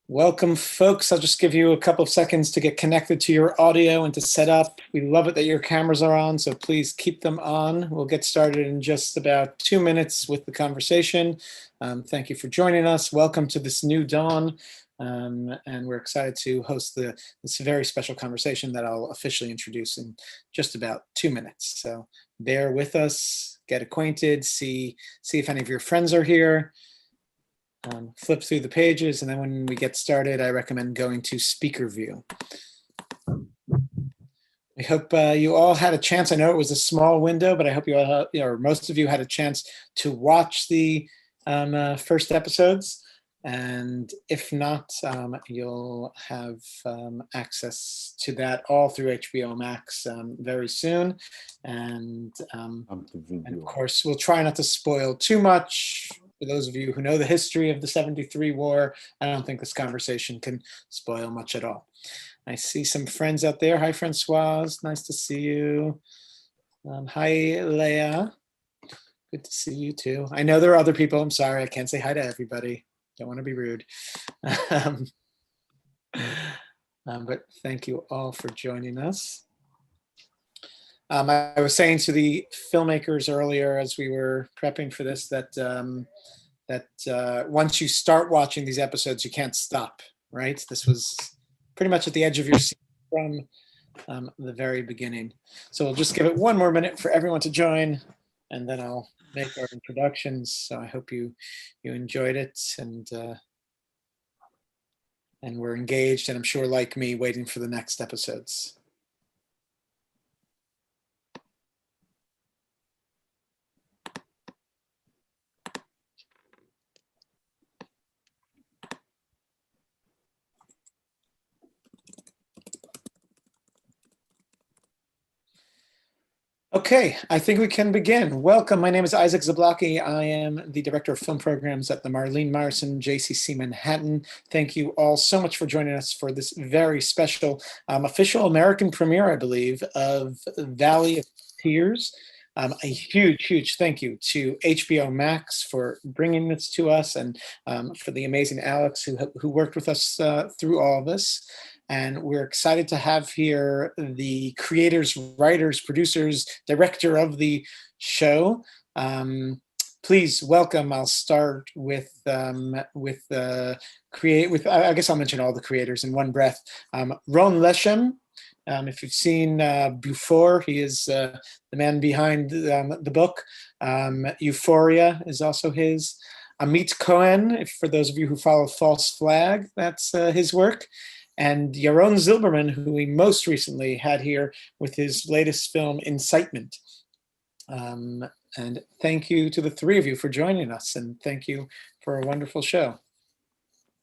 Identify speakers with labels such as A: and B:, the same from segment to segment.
A: Welcome, folks. I'll just give you a couple of seconds to get connected to your audio and to set up. We love it that your cameras are on, so please keep them on. We'll get started in just about 2 minutes with the conversation. Thank you for joining us. Welcome to this new dawn. And we're excited to host this very special conversation that I'll officially introduce in just about 2 minutes. So bear with us, get acquainted, see if any of your friends are here. Flip through the pages, and then when we get started, I recommend going to speaker view. I hope you all had a chance. I know it was a small window, but I hope you all, or most of you, had a chance to watch the first episodes. And if not, you'll have access to that all through HBO Max very soon. And of course, we'll try not to spoil too much. For those of you who know the history of the 73 war, I don't think this conversation can spoil much at all. I see some friends out there. Hi, Francois. Nice to see you. Hi, Leah. Good to see you too. I know there are other people. I'm sorry. I can't say hi to everybody. Don't want to be rude. But thank you all for joining us. I was saying to the filmmakers earlier as we were prepping for this that once you start watching these episodes, you can't stop, right? This was pretty much at the edge of your seat from the very beginning. So we'll just give it one more minute for everyone to join, and then I'll make our introductions. So I hope you enjoyed it and we're engaged, and I'm sure, like me, waiting for the next episodes. Okay, I think we can begin. Welcome. My name is Isaac Zablocki. I am the Director of Film Programs at the Marlene Meyerson JCC Manhattan. Thank you all so much for joining us for this very special official American premiere, I believe, of Valley of Tears. A huge thank you to HBO Max for bringing this to us, and for the amazing Alex who worked with us through all of this. And we're excited to have here the creators, writers, producers, director of the show. Please welcome. I'll start with I guess I'll mention all the creators in one breath. Ron Leshem. If you've seen Before, he is the man behind the book. Euphoria is also his. Amit Cohen, for those of you who follow False Flag, that's his work. And Yaron Zilberman, who we most recently had here with his latest film, Incitement. And thank you to the three of you for joining us, and thank you for a wonderful show.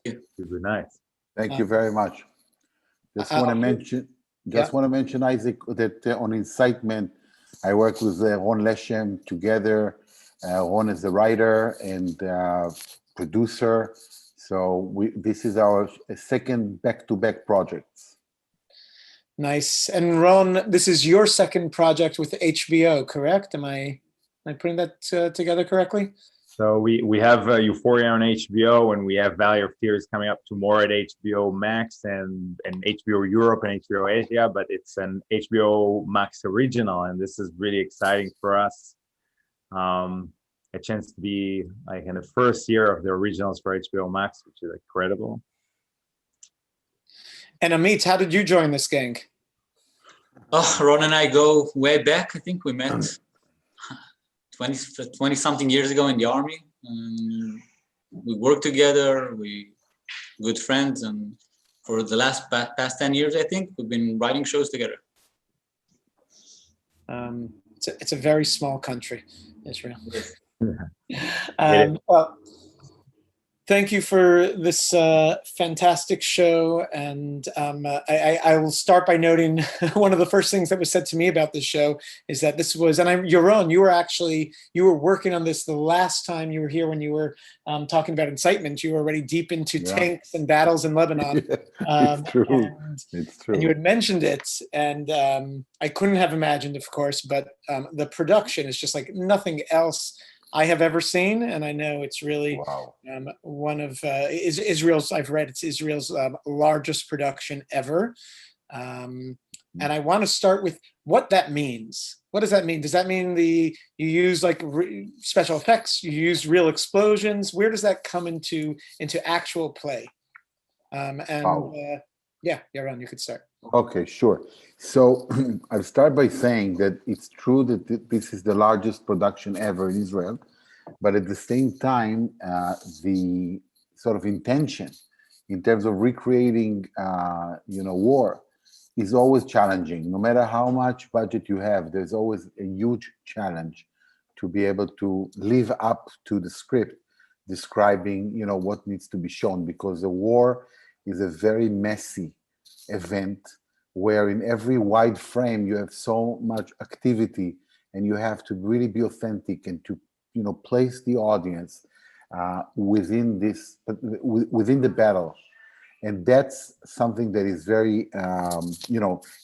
B: Super nice.
C: Thank you very much. Just want to mention, Isaac, that on Incitement, I worked with Ron Leshem together. Ron is the writer and producer. So this is our second back-to-back projects.
A: Nice. And Ron, this is your second project with HBO, correct? Am I putting that together correctly?
B: So we have Euphoria on HBO, and we have Valley of Tears coming up tomorrow at HBO Max and HBO Europe and HBO Asia, but it's an HBO Max original, and this is really exciting for us. A chance to be like in the first year of the originals for HBO Max, which is incredible.
A: And Amit, how did you join this gang?
D: Oh, Ron and I go way back. I think we met 20 something years ago in the army. And we worked together, we good friends. And for the past 10 years, I think, we've been writing shows together.
A: It's a very small country, Israel.
B: Yeah.
A: Well, thank you for this fantastic show, and I will start by noting one of the first things that was said to me about this show is that this was, and Yaron, you were working on this the last time you were here when you were talking about Incitement. You were already deep into tanks and battles in Lebanon.
C: It's true. It's true.
A: And you had mentioned it, and I couldn't have imagined, of course, but the production is just like nothing else I have ever seen, and I know it's really
C: Wow.
A: one of Israel's. I've read it's Israel's largest production ever. And I want to start with what that means. What does that mean? Does that mean you use like special effects? You use real explosions? Where does that come into actual play?
C: Wow.
A: Yeah, Yaron, you could start.
C: Okay, sure. So I'll start by saying that it's true that this is the largest production ever in Israel, but at the same time, the sort of intention in terms of recreating, war is always challenging. No matter how much budget you have, there's always a huge challenge to be able to live up to the script describing, what needs to be shown, because the war is a very messy event where in every wide frame you have so much activity, and you have to really be authentic and to place the audience within the battle. And that's something that is very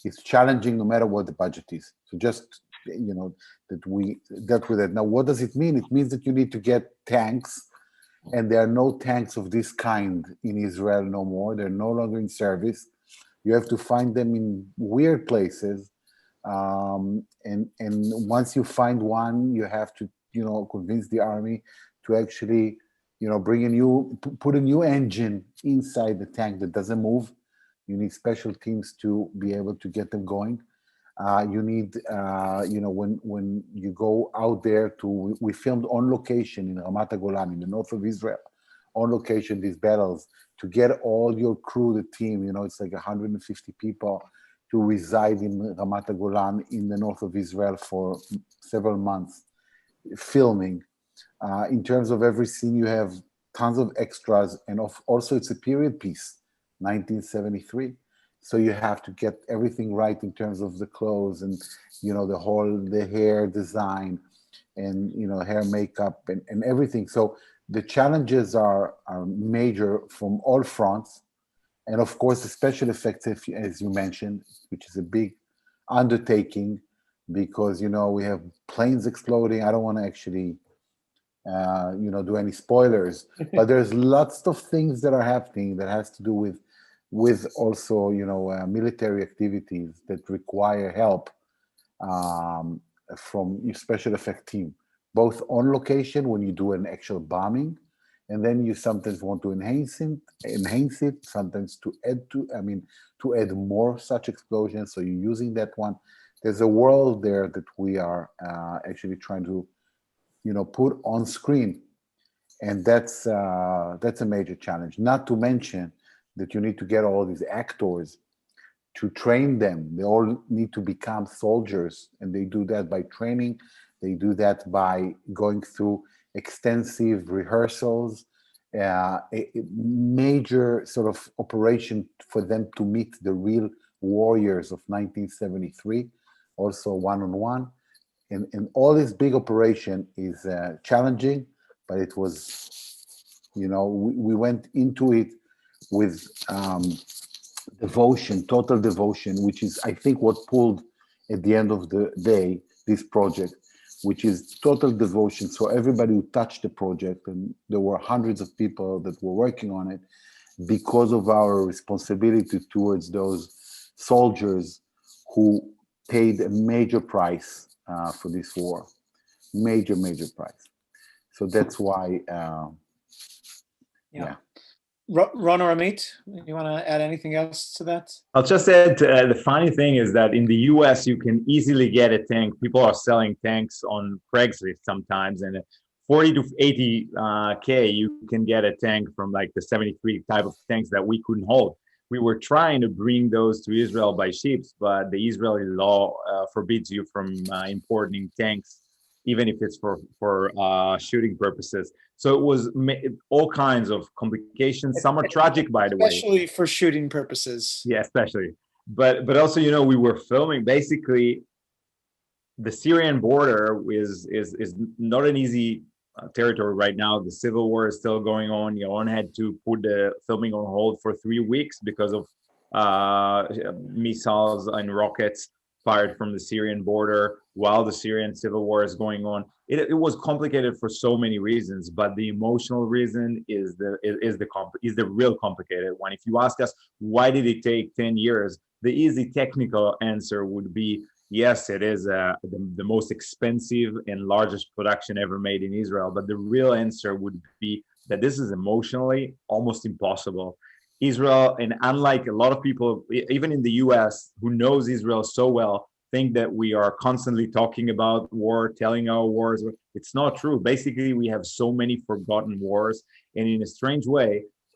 C: it's challenging no matter what the budget is. So just that we dealt with it. Now what does it mean? It means that you need to get tanks, and there are no tanks of this kind in Israel no more. They're no longer in service. You have to find them in weird places, and once you find one, you have to convince the army to actually put a new engine inside the tank that doesn't move. You need special teams to be able to get them going. You need when you go out there we filmed on location in Ramat HaGolan in the north of Israel, on location these battles, to get all your crew, the team, it's like 150 people, to reside in Ramat HaGolan in the north of Israel for several months, filming. In terms of every scene, you have tons of extras, and also it's a period piece, 1973. So you have to get everything right in terms of the clothes and, the hair design and, hair makeup and everything. So the challenges are major from all fronts. And of course, the special effects, as you mentioned, which is a big undertaking, because, we have planes exploding. I don't want to actually, do any spoilers, but there's lots of things that are happening that has to do with also, military activities that require help from your special effect team, both on location when you do an actual bombing, and then you sometimes want to enhance it, sometimes to add more such explosions. So you're using that one. There's a world there that we are actually trying to, put on screen, and that's a major challenge. Not to mention that you need to get all these actors to train them. They all need to become soldiers, and they do that by training. They do that by going through extensive rehearsals, a major sort of operation for them to meet the real warriors of 1973, also one-on-one. And all this big operation is challenging, but it was, we went into it with devotion, total devotion, which is, I think, what pulled at the end of the day this project, which is total devotion. So everybody who touched the project, and there were hundreds of people that were working on it, because of our responsibility towards those soldiers who paid a major price for this war, major price. So that's why, yeah.
A: Ron or Amit, you want to add anything else to that?
B: I'll just add, the funny thing is that in the US, you can easily get a tank. People are selling tanks on Craigslist sometimes, and 40 to 80 K, you can get a tank from like the 73 type of tanks that we couldn't hold. We were trying to bring those to Israel by ships, but the Israeli law forbids you from importing tanks, even if it's for shooting purposes. So it was all kinds of complications. Some are tragic, by the way.
A: Especially for shooting purposes.
B: Yeah, especially. But also, we were filming. Basically, the Syrian border is not an easy territory right now. The civil war is still going on. Yaron had to put the filming on hold for 3 weeks because of missiles and rockets. fired from the Syrian border while the Syrian civil war is going on. It was complicated for so many reasons, but the emotional reason is the real complicated one. If you ask us why did it take 10 years, the easy technical answer would be yes, it is the most expensive and largest production ever made in Israel. But the real answer would be that this is emotionally almost impossible. Israel, and unlike a lot of people, even in the US, who knows Israel so well, think that we are constantly talking about war, telling our wars. It's not true. Basically, we have so many forgotten wars. And in a strange way,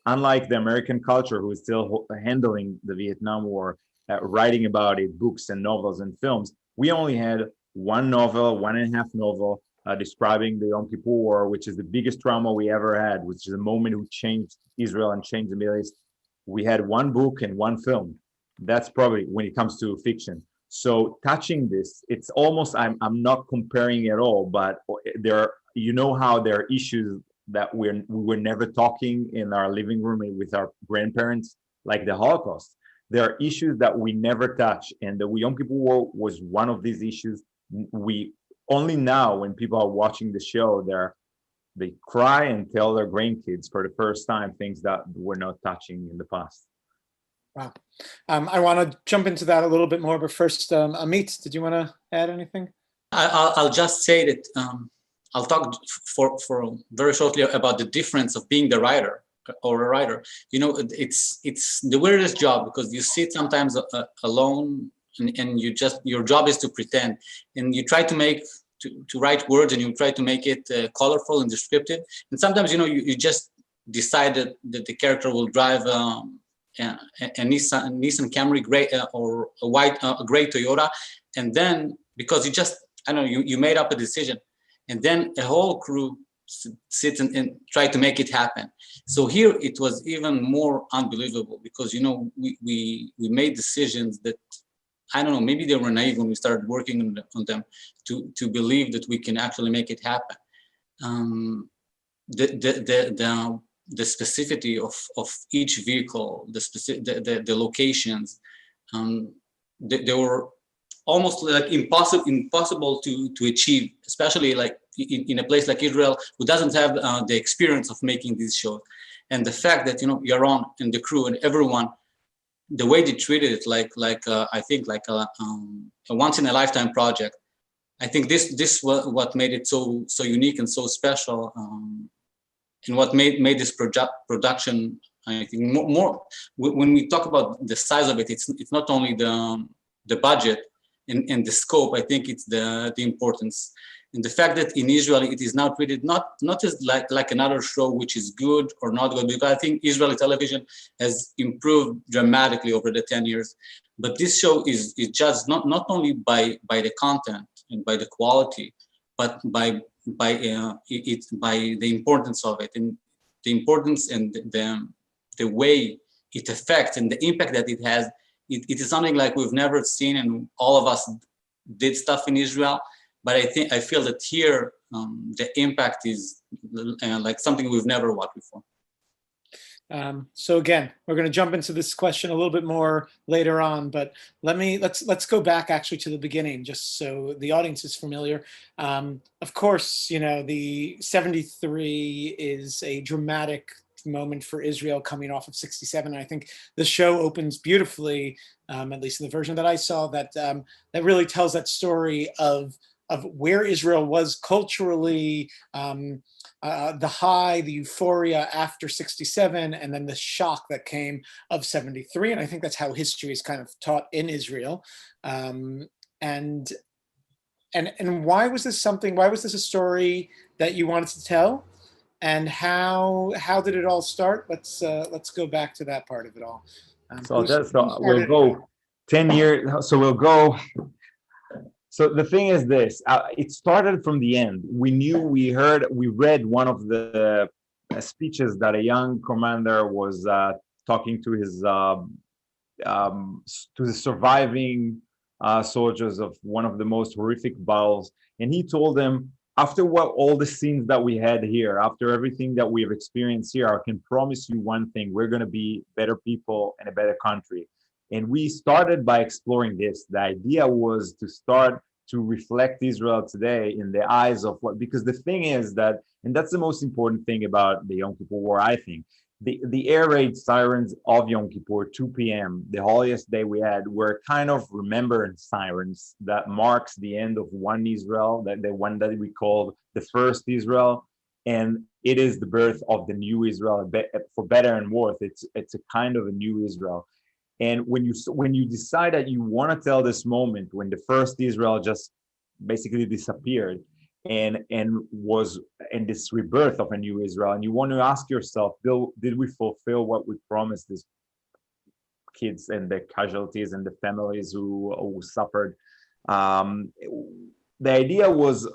B: unlike the American culture, who is still handling the Vietnam War, writing about it, books and novels and films, we only had one novel, 1.5 novel, describing the Yom Kippur War, which is the biggest trauma we ever had, which is a moment who changed Israel and changed the Middle East. We had one book and one film. That's probably when it comes to fiction. So touching this, it's almost, I'm not comparing at all, but there are, you know how there are issues that we were never talking in our living room with our grandparents, like the Holocaust. There are issues that we never touch, and the Yom Kippur War was one of these issues. We only now, when people are watching the show, they cry and tell their grandkids for the first time things that we're not touching in the past.
A: Wow. I want to jump into that a little bit more, but first, Amit, did you want to add anything?
D: I'll just say that I'll talk for very shortly about the difference of being the writer or a writer. You know, it's the weirdest job, because you sit sometimes alone, and your job is to pretend, and you try to write words, and you try to make it colorful and descriptive. And sometimes, you know, you just decide that the character will drive a Nissan Camry gray or a gray Toyota, and then because you made up a decision, and then a whole crew sits and try to make it happen. So here it was even more unbelievable, because, you know, we made decisions that, I don't know, maybe they were naive when we started working on them to believe that we can actually make it happen. The specificity of each vehicle, the locations, they were almost like impossible to achieve, especially like in a place like Israel, who doesn't have the experience of making these shows. And the fact that, you know, Yaron and the crew and everyone, the way they treated it, I think like a once in a lifetime project. I think this was what made it so unique and so special, and what made this production. I think more when we talk about the size of it, it's not only the budget and the scope. I think it's the importance. And the fact that in Israel it is now treated not just like another show which is good or not good, because I think Israeli television has improved dramatically over the 10 years. But this show is judged not only by the content and by the quality, but by the importance of it, and the importance and the way it affects and the impact that it has. It is something like we've never seen, and all of us did stuff in Israel. But I feel that here the impact is like something we've never watched before.
A: So again, we're going to jump into this question a little bit more later on, but let's go back actually to the beginning, just so the audience is familiar. Of course, you know, the 73 is a dramatic moment for Israel coming off of 67. And I think the show opens beautifully, at least in the version that I saw, that really tells that story of where Israel was culturally, the high, the euphoria after 67, and then the shock that came of 73. And I think that's how history is kind of taught in Israel. And why was this a story that you wanted to tell? And how did it all start? Let's go back to that part of it all.
B: So we'll go 10 years. So we'll go. So the thing is this, it started from the end. We read one of the speeches that a young commander was talking to his to the surviving soldiers of one of the most horrific battles. And he told them, after all the scenes that we had here, after everything that we have experienced here, I can promise you one thing: we're going to be better people and a better country. And we started by exploring this. The idea was to start to reflect Israel today in the eyes of what, because the thing is that, and that's the most important thing about the Yom Kippur War, I think, the air raid sirens of Yom Kippur, 2 p.m., the holiest day we had, were kind of remembrance sirens that marks the end of one Israel, the one that we called the first Israel. And it is the birth of the new Israel, for better and worse. It's a kind of a new Israel. And when you decide that you want to tell this moment when the first Israel just basically disappeared, and this rebirth of a new Israel, and you want to ask yourself, did we fulfill what we promised these kids and the casualties and the families who suffered? The idea was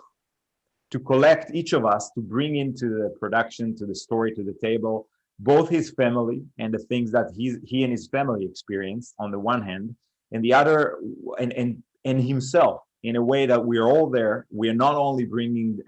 B: to collect each of us, to bring into the production, to the story, to the table, both his family and the things that he and his family experienced on the one hand, and the other, and himself, in a way that we're all there. We're not only bringing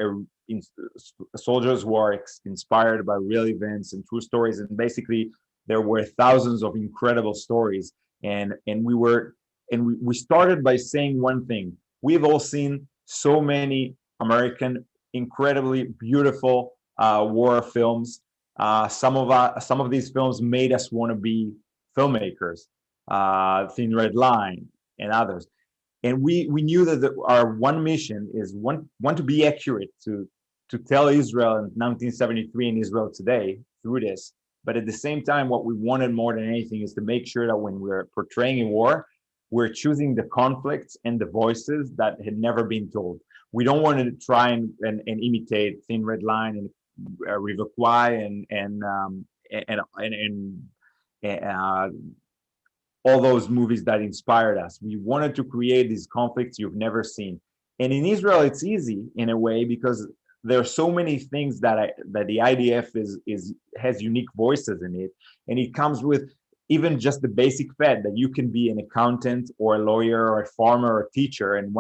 B: soldiers who are inspired by real events and true stories, and basically there were thousands of incredible stories, and we started by saying one thing: we've all seen so many American incredibly beautiful war films. Some of these films made us want to be filmmakers, Thin Red Line and others. And we knew that our one mission is one to be accurate, to tell Israel in 1973 and Israel today through this. But at the same time, what we wanted more than anything is to make sure that when we're portraying a war, we're choosing the conflicts and the voices that had never been told. We don't want to try and imitate Thin Red Line and River Kwai and all those movies that inspired us. We wanted to create these conflicts you've never seen. And in Israel, it's easy in a way because there are so many things that the IDF has unique voices in it, and it comes with even just the basic fact that you can be an accountant or a lawyer or a farmer or a teacher, and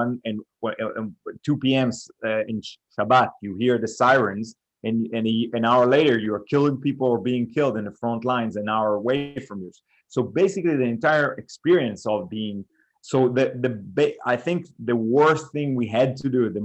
B: 2 p.m. In Shabbat you hear the sirens, and an hour later you're killing people or being killed in the front lines an hour away from you. So basically the entire experience of being, so I think the worst thing we had to do, the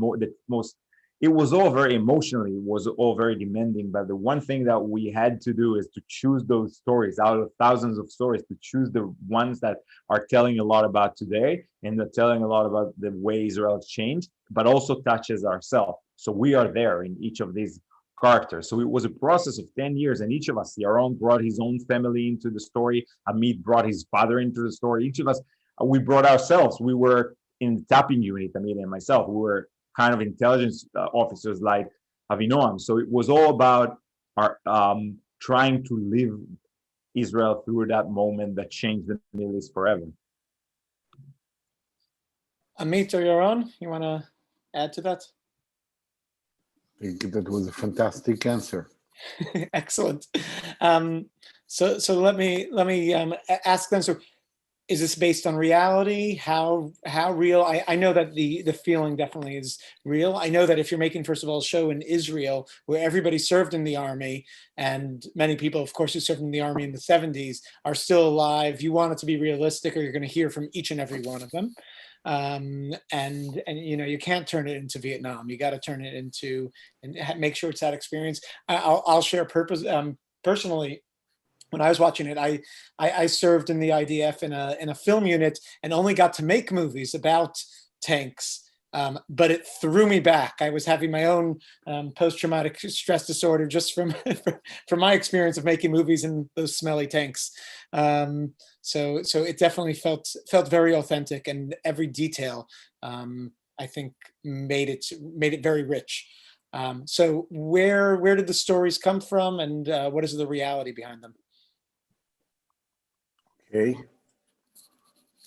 B: most, it was all very emotionally, it was all very demanding, but the one thing that we had to do is to choose those stories out of thousands of stories, to choose the ones that are telling a lot about today and they're telling a lot about the way Israel has changed, but also touches ourselves. So we are there in each of these characters. So it was a process of 10 years, and each of us, Yaron brought his own family into the story, Amit brought his father into the story, each of us, we brought ourselves. We were in the tapping unit, Amit and myself, we were kind of intelligence officers like Avinoam. So it was all about our trying to live Israel through that moment that changed the Middle East forever.
A: Amit or Yaron, you want to add to that?
C: I think that was a fantastic answer.
A: Excellent. So let me ask them. So, is this based on reality? How real? I know that the feeling definitely is real. I know that if you're making, first of all, a show in Israel where everybody served in the army, and many people, of course, who served in the army in the 70s are still alive, you want it to be realistic, or you're going to hear from each and every one of them. And you know, you can't turn it into Vietnam. You got to turn it into and make sure it's that experience. I'll share personally. When I was watching it, I served in the IDF in a film unit and only got to make movies about tanks. But it threw me back. I was having my own post-traumatic stress disorder just from my experience of making movies in those smelly tanks. So it definitely felt very authentic, and every detail I think made it very rich. So where did the stories come from, and what is the reality behind them?
C: Okay. Do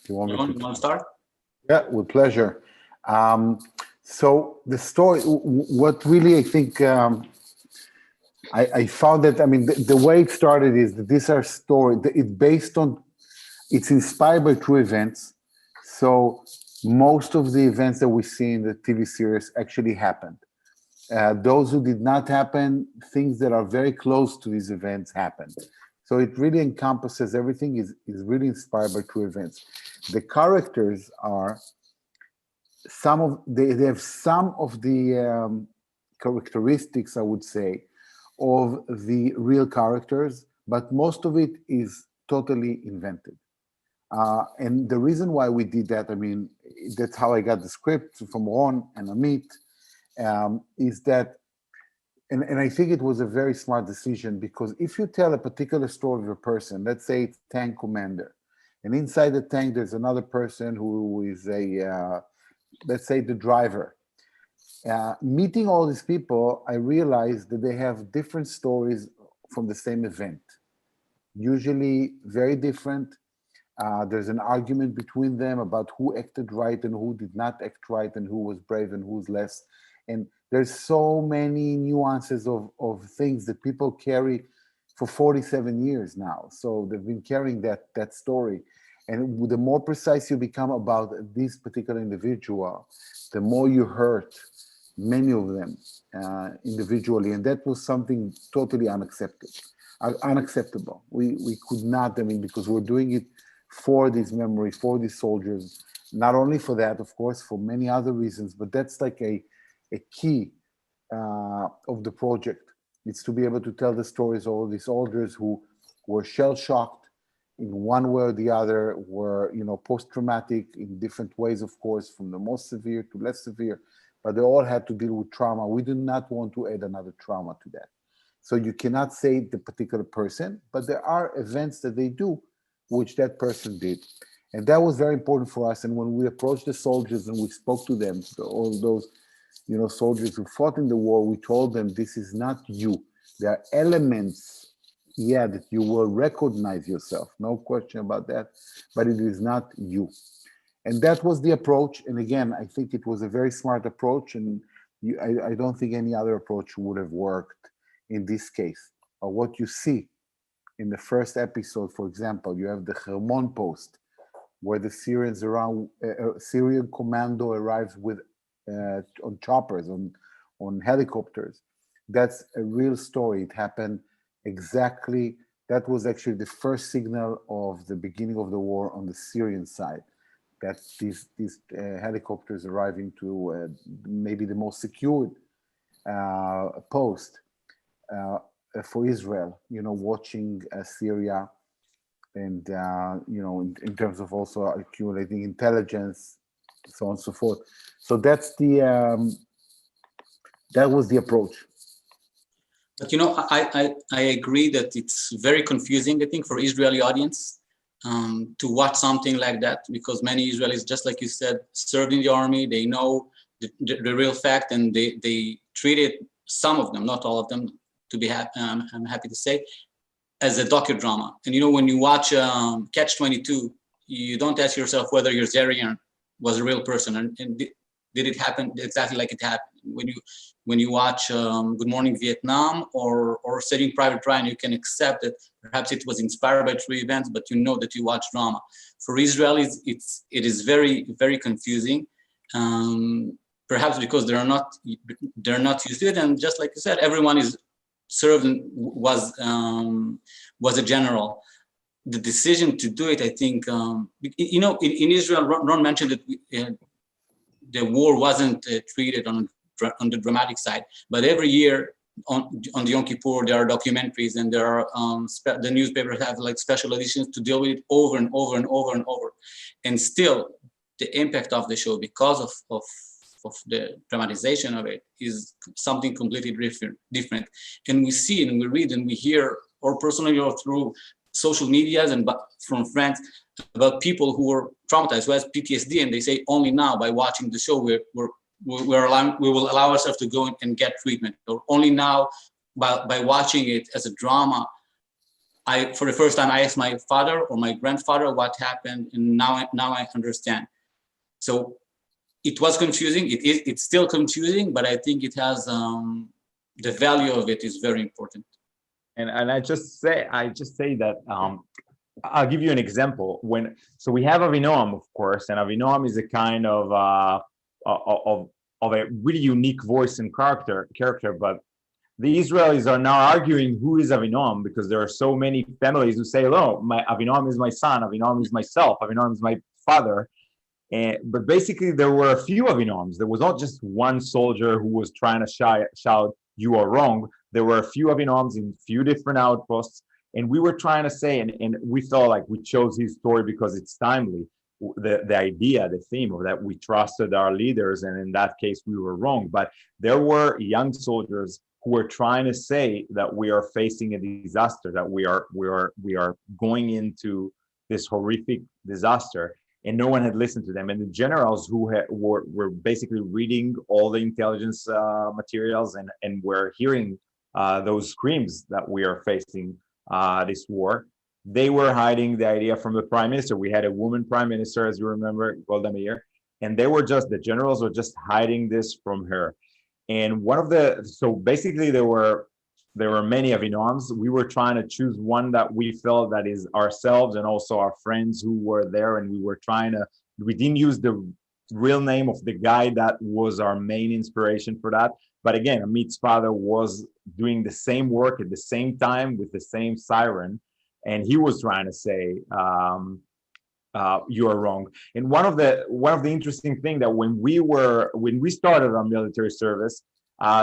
C: you want me
D: to start?
C: Yeah, with pleasure. So the story, what really I think I found that, I mean, the way it started is that these are stories, it's inspired by true events. So most of the events that we see in the TV series actually happened. Those who did not happen, things that are very close to these events happened. So it really encompasses everything, is really inspired by true events. The characters are they have some of the characteristics, I would say, of the real characters, but most of it is totally invented. And the reason why we did that, I mean, that's how I got the script from Ron and Amit, is that, and I think it was a very smart decision, because if you tell a particular story of a person, let's say it's tank commander, and inside the tank there's another person who is let's say the driver. Meeting all these people, I realized that they have different stories from the same event, usually very different. There's an argument between them about who acted right and who did not act right, and who was brave and who was less. And there's so many nuances of things that people carry for 47 years now. So they've been carrying that story. And the more precise you become about this particular individual, the more you hurt many of them individually. And that was something totally unacceptable. We could not, I mean, because we're doing it for these memories, for these soldiers, not only for that, of course, for many other reasons, but that's like a key of the project. It's to be able to tell the stories of all these soldiers who were shell-shocked in one way or the other, were, you know, post-traumatic in different ways, of course, from the most severe to less severe, but they all had to deal with trauma. We do not want to add another trauma to that. So you cannot say the particular person, but there are events that they do, which that person did. And that was very important for us. And when we approached the soldiers and we spoke to them, all those, you know, soldiers who fought in the war, we told them, this is not you. There are elements, yeah, that you will recognize yourself, no question about that, but it is not you. And that was the approach. And again, I think it was a very smart approach, and I don't think any other approach would have worked in this case. Or what you see in the first episode, for example, you have the Hermon post, where the Syrians around, Syrian commando arrives with on choppers, on helicopters. That's a real story. It happened exactly. That was actually the first signal of the beginning of the war on the Syrian side, that these helicopters arriving to maybe the most secured post for Israel, you know, watching Syria, and you know, in terms of also accumulating intelligence, so on and so forth. So that's the that was the approach.
D: But you know, I agree that it's very confusing, I think, for Israeli audience to watch something like that, because many Israelis, just like you said, served in the army. They know the real fact, and they treat it, some of them, not all of them, to be I'm happy to say, as a docudrama. And you know, when you watch Catch-22, you don't ask yourself whether your Zarian was a real person, and did it happen exactly like it happened. When you watch Good Morning Vietnam or Saving Private Ryan, you can accept that perhaps it was inspired by true events, but you know that you watch drama. For Israelis, it is very, very confusing. Perhaps because they're not used to it, and just like you said, everyone is served and was a general. The decision to do it, I think, you know, in Israel, Ron mentioned that the war wasn't treated on the dramatic side, but every year on the Yom Kippur, there are documentaries, and there are the newspapers have like special editions to deal with it over and over and over and over. And still, the impact of the show, because of the dramatization of it, is something completely different. And we see and we read and we hear, or personally or through social medias and from friends, about people who were traumatized, who has PTSD, and they say only now by watching the show we will allow ourselves to go and get treatment, or only now by watching it as a drama. For the first time, I asked my father or my grandfather what happened, and now I understand. So it was confusing. It's still confusing, but I think it has the value of it is very important.
B: And I just say that I'll give you an example. So we have Avinoam, of course, and Avinoam is a kind of a really unique voice and character. But the Israelis are now arguing who is Avinoam, because there are so many families who say, "Oh, my Avinoam is my son, Avinoam is myself, Avinoam is my father." But basically, there were a few Avinoams. There was not just one soldier who was trying to shout, "You are wrong." There were a few Avinoams in few different outposts, and we were trying to say, and we felt like we chose his story because it's timely. The idea, the theme of that, we trusted our leaders, and in that case, we were wrong. But there were young soldiers who were trying to say that we are facing a disaster, that we are going into this horrific disaster, and no one had listened to them. And the generals who were basically reading all the intelligence materials and were hearing those screams that we are facing this war, they were hiding the idea from the prime minister. We had a woman prime minister, as you remember, Golda Meir, and the generals were just hiding this from her. And so basically there were many Avinoams. We were trying to choose one that we felt that is ourselves and also our friends who were there. And we didn't use the real name of the guy that was our main inspiration for that. But again, Amit's father was doing the same work at the same time with the same siren. And he was trying to say, you are wrong. And one of the interesting things that when we started our military service,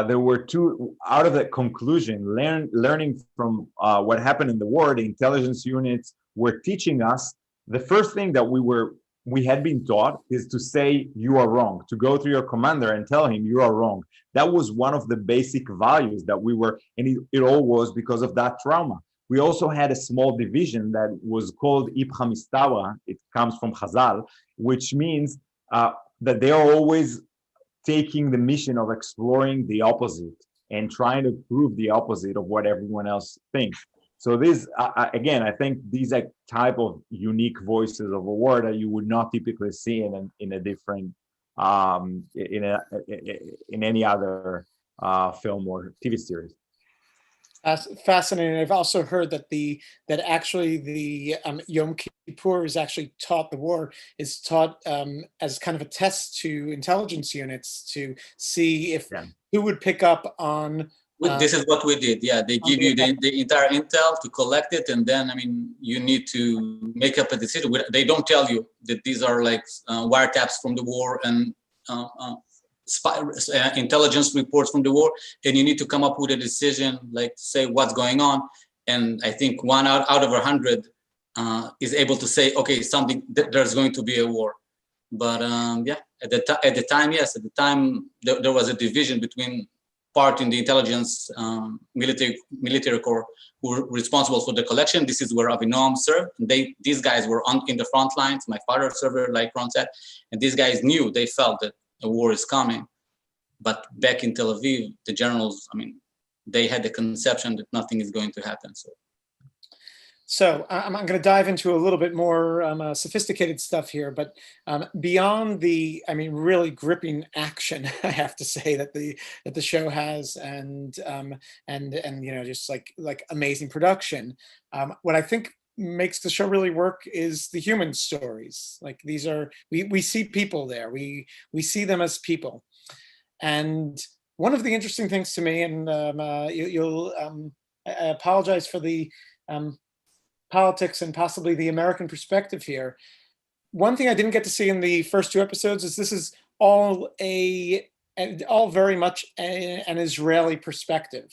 B: there were two out of the conclusion, learning from what happened in the war. The intelligence units were teaching us the first thing that we had been taught is to say you are wrong, to go to your commander and tell him you are wrong. That was one of the basic values that we were, and it all was because of that trauma. We also had a small division that was called Ipcha Mistawa. It comes from Chazal, which means that they are always taking the mission of exploring the opposite and trying to prove the opposite of what everyone else thinks. So this, again, I think these are type of unique voices of a war that you would not typically see in a different, in any other film or TV series.
A: Fascinating. I've also heard that actually the Yom Kippur is actually taught. The war is taught as kind of a test to intelligence units to see if who would pick up on.
D: This is what we did. Yeah, they give you the entire intel to collect it, and then you need to make up a decision. They don't tell you that these are like wiretaps from the war and intelligence reports from the war, and you need to come up with a decision, like to say what's going on. And I think 1 out of 100 is able to say, okay, there's going to be a war. But at the time, there was a division between part in the intelligence military corps who were responsible for the collection. This is where Avinoam served. These guys were in the front lines. My father served, like Ron said, and these guys knew, they felt that a war is coming. But back in Tel Aviv, the generals, they had the conception that nothing is going to happen.
A: So I'm going to dive into a little bit more sophisticated stuff here, but beyond the, really gripping action, I have to say that the show has, and just like amazing production. What I think makes the show really work is the human stories. Like these are, we see people there. We see them as people. And one of the interesting things to me, and I apologize for the politics and possibly the American perspective here. One thing I didn't get to see in the first 2 episodes is this is all very much an Israeli perspective.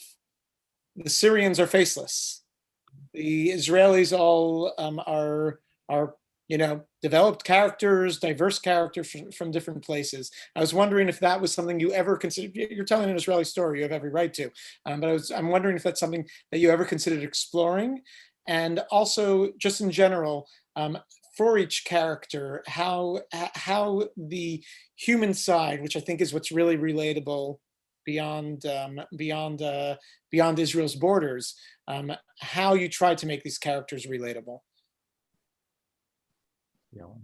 A: The Syrians are faceless. The Israelis all are developed characters, diverse characters from different places. I was wondering if that was something you ever considered. You're telling an Israeli story, you have every right to. But I'm wondering if that's something that you ever considered exploring. And also, just in general, for each character, how the human side, which I think is what's really relatable beyond Israel's borders, how you try to make these characters relatable.
C: Wow.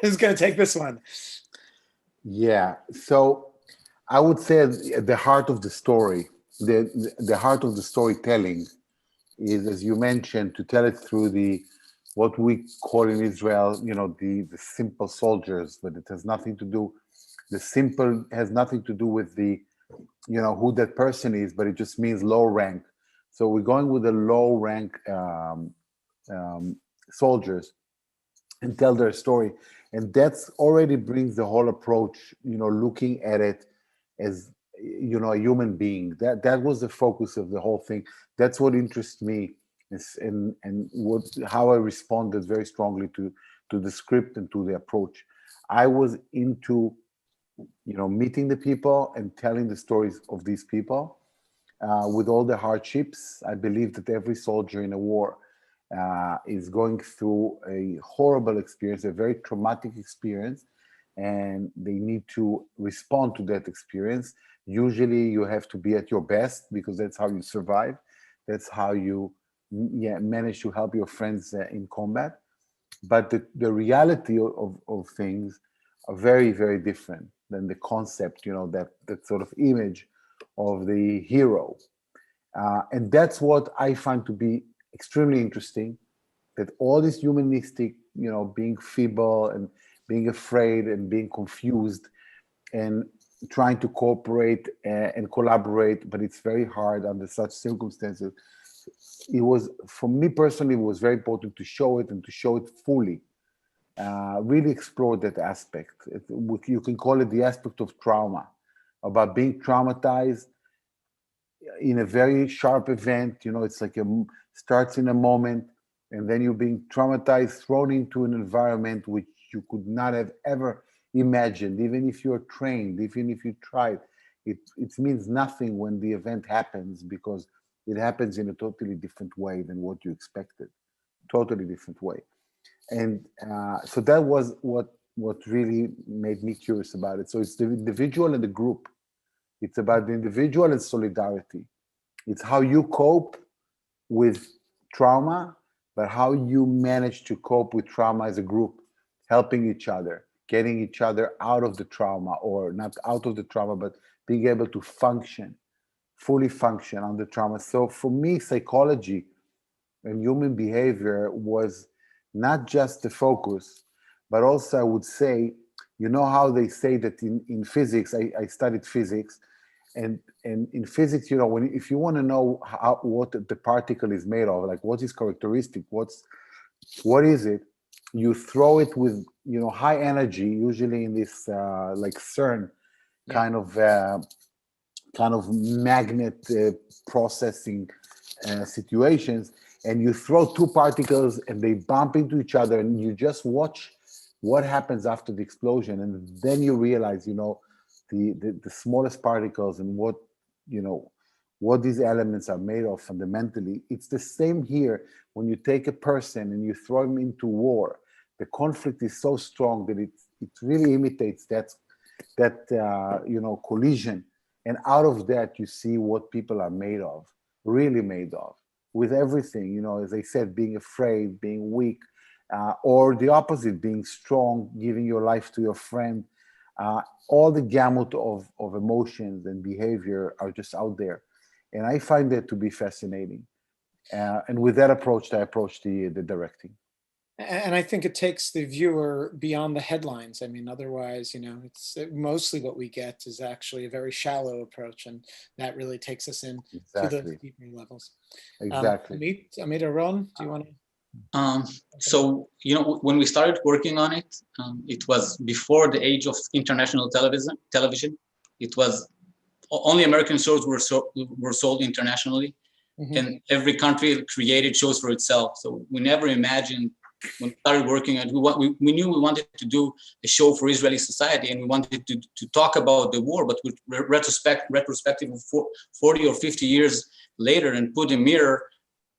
A: Who's going to take this one?
C: Yeah. So I would say the heart of the story, the heart of the storytelling is, as you mentioned, to tell it through what we call in Israel, the simple soldiers, but it has nothing to do. The simple has nothing to do with the who that person is, but it just means low rank. So we're going with the low rank soldiers and tell their story. And that's already brings the whole approach, looking at it as, a human being. That was the focus of the whole thing. That's what interests me, and how I responded very strongly to the script and to the approach. I was into, meeting the people and telling the stories of these people with all the hardships. I believe that every soldier in a war is going through a horrible experience, a very traumatic experience, and they need to respond to that experience. Usually you have to be at your best because that's how you survive. That's how you manage to help your friends in combat. But the reality of things are very, very different than the concept, that sort of image of the hero. And that's what I find to be extremely interesting, that all this humanistic, being feeble and being afraid and being confused and trying to cooperate and collaborate, but it's very hard under such circumstances. It was, for me personally, it was very important to show it and to show it fully. Really explore that aspect. You can call it the aspect of trauma, about being traumatized in a very sharp event. It's like starts in a moment, and then you're being traumatized, thrown into an environment which you could not have ever imagined, even if you're trained, even if you tried. It means nothing when the event happens, because it happens in a totally different way than what you expected. Totally different way. And so that was what really made me curious about it. So it's the individual and the group. It's about the individual and solidarity. It's how you cope with trauma, but how you manage to cope with trauma as a group, helping each other, getting each other out of the trauma, or not out of the trauma, but being able to function, fully function under trauma. So for me, psychology and human behavior was not just the focus, but also I would say, how they say that in physics, I studied physics, and in physics, if you want to know what the particle is made of, like what is characteristic, what is it, you throw it with high energy, usually in this like CERN kind of magnet processing situations, and you throw two particles and they bump into each other, and you just watch what happens after the explosion, and then you realize the smallest particles and what these elements are made of fundamentally. It's the same here. When you take a person and you throw him into war, the conflict is so strong that it really imitates that collision, and out of that you see what people are made of, really made of, with everything, as I said, being afraid, being weak, or the opposite, being strong, giving your life to your friend. All the gamut of emotions and behavior are just out there. And I find that to be fascinating. And with that approach, I approach the directing.
A: And I think it takes the viewer beyond the headlines. I mean, otherwise, it's mostly what we get is actually a very shallow approach, and that really takes us in to the deeper levels.
C: Exactly.
A: Amit, Yaron, do you want to?
D: So, when we started working on it, it was before the age of international television. It was only American shows were sold internationally, and every country created shows for itself. So we never imagined, when we started working on it, we knew we wanted to do a show for Israeli society, and we wanted to talk about the war, but with retrospective of 40 or 50 years later, and put a mirror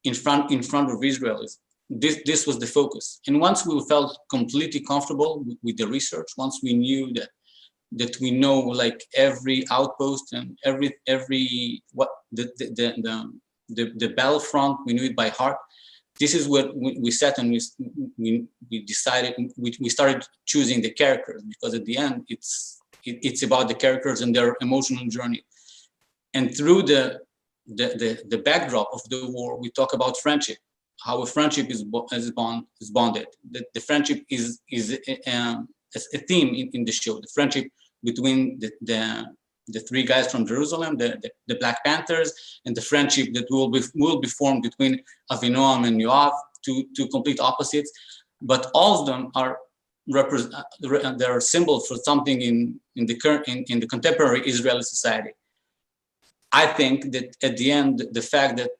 D: in front of Israelis. This was the focus. And once we felt completely comfortable with the research, once we knew that we know like every outpost and every what the battlefront, we knew it by heart. This is what we sat and we decided. We started choosing the characters, because at the end it's about the characters and their emotional journey. And through the backdrop of the war, we talk about friendship, how a friendship is bonded. The friendship is a theme in the show. The friendship between the three guys from Jerusalem, the Black Panthers, and the friendship that will be formed between Avinoam and Yoav, two complete opposites, but all of them are they're symbols for something in the contemporary Israeli society. I think that at the end, the fact that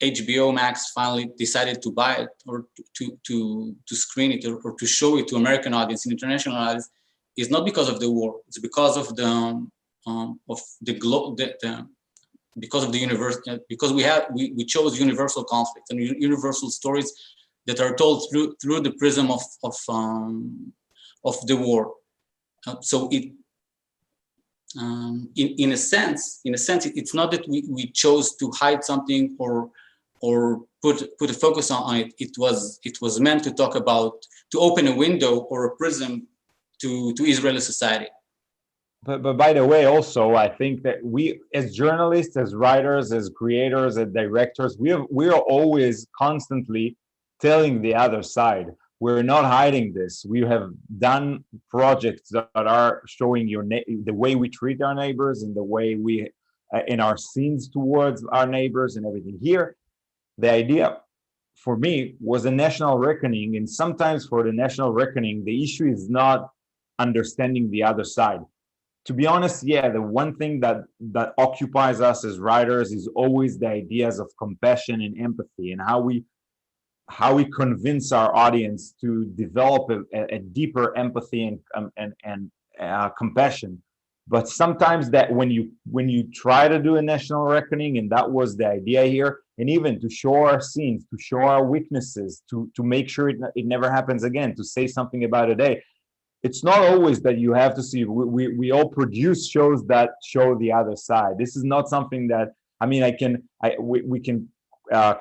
D: HBO Max finally decided to buy it or to screen it or to show it to American audience and international audience is not because of the war. It's because of because of the universe, because we chose universal conflict and universal stories that are told through the prism of the war. So it. In a sense, it's not that we chose to hide something or put a focus on it. It was meant to talk about, to open a window or a prism to Israeli society.
B: But by the way, also, I think that we, as journalists, as writers, as creators, as directors, we are always constantly telling the other side. We're not hiding this. We have done projects that are showing the way we treat our neighbors and the way we, in our scenes towards our neighbors and everything. Here, the idea for me was a national reckoning. And sometimes for the national reckoning, the issue is not understanding the other side. To be honest, yeah, the one thing that occupies us as writers is always the ideas of compassion and empathy and how we convince our audience to develop a deeper empathy and compassion. But sometimes that when you try to do a national reckoning, and that was the idea here, and even to show our scenes, to show our weaknesses, to make sure it never happens again, to say something about it. It's not always that you have to see. We all produce shows that show the other side. This is not something that, I mean, we can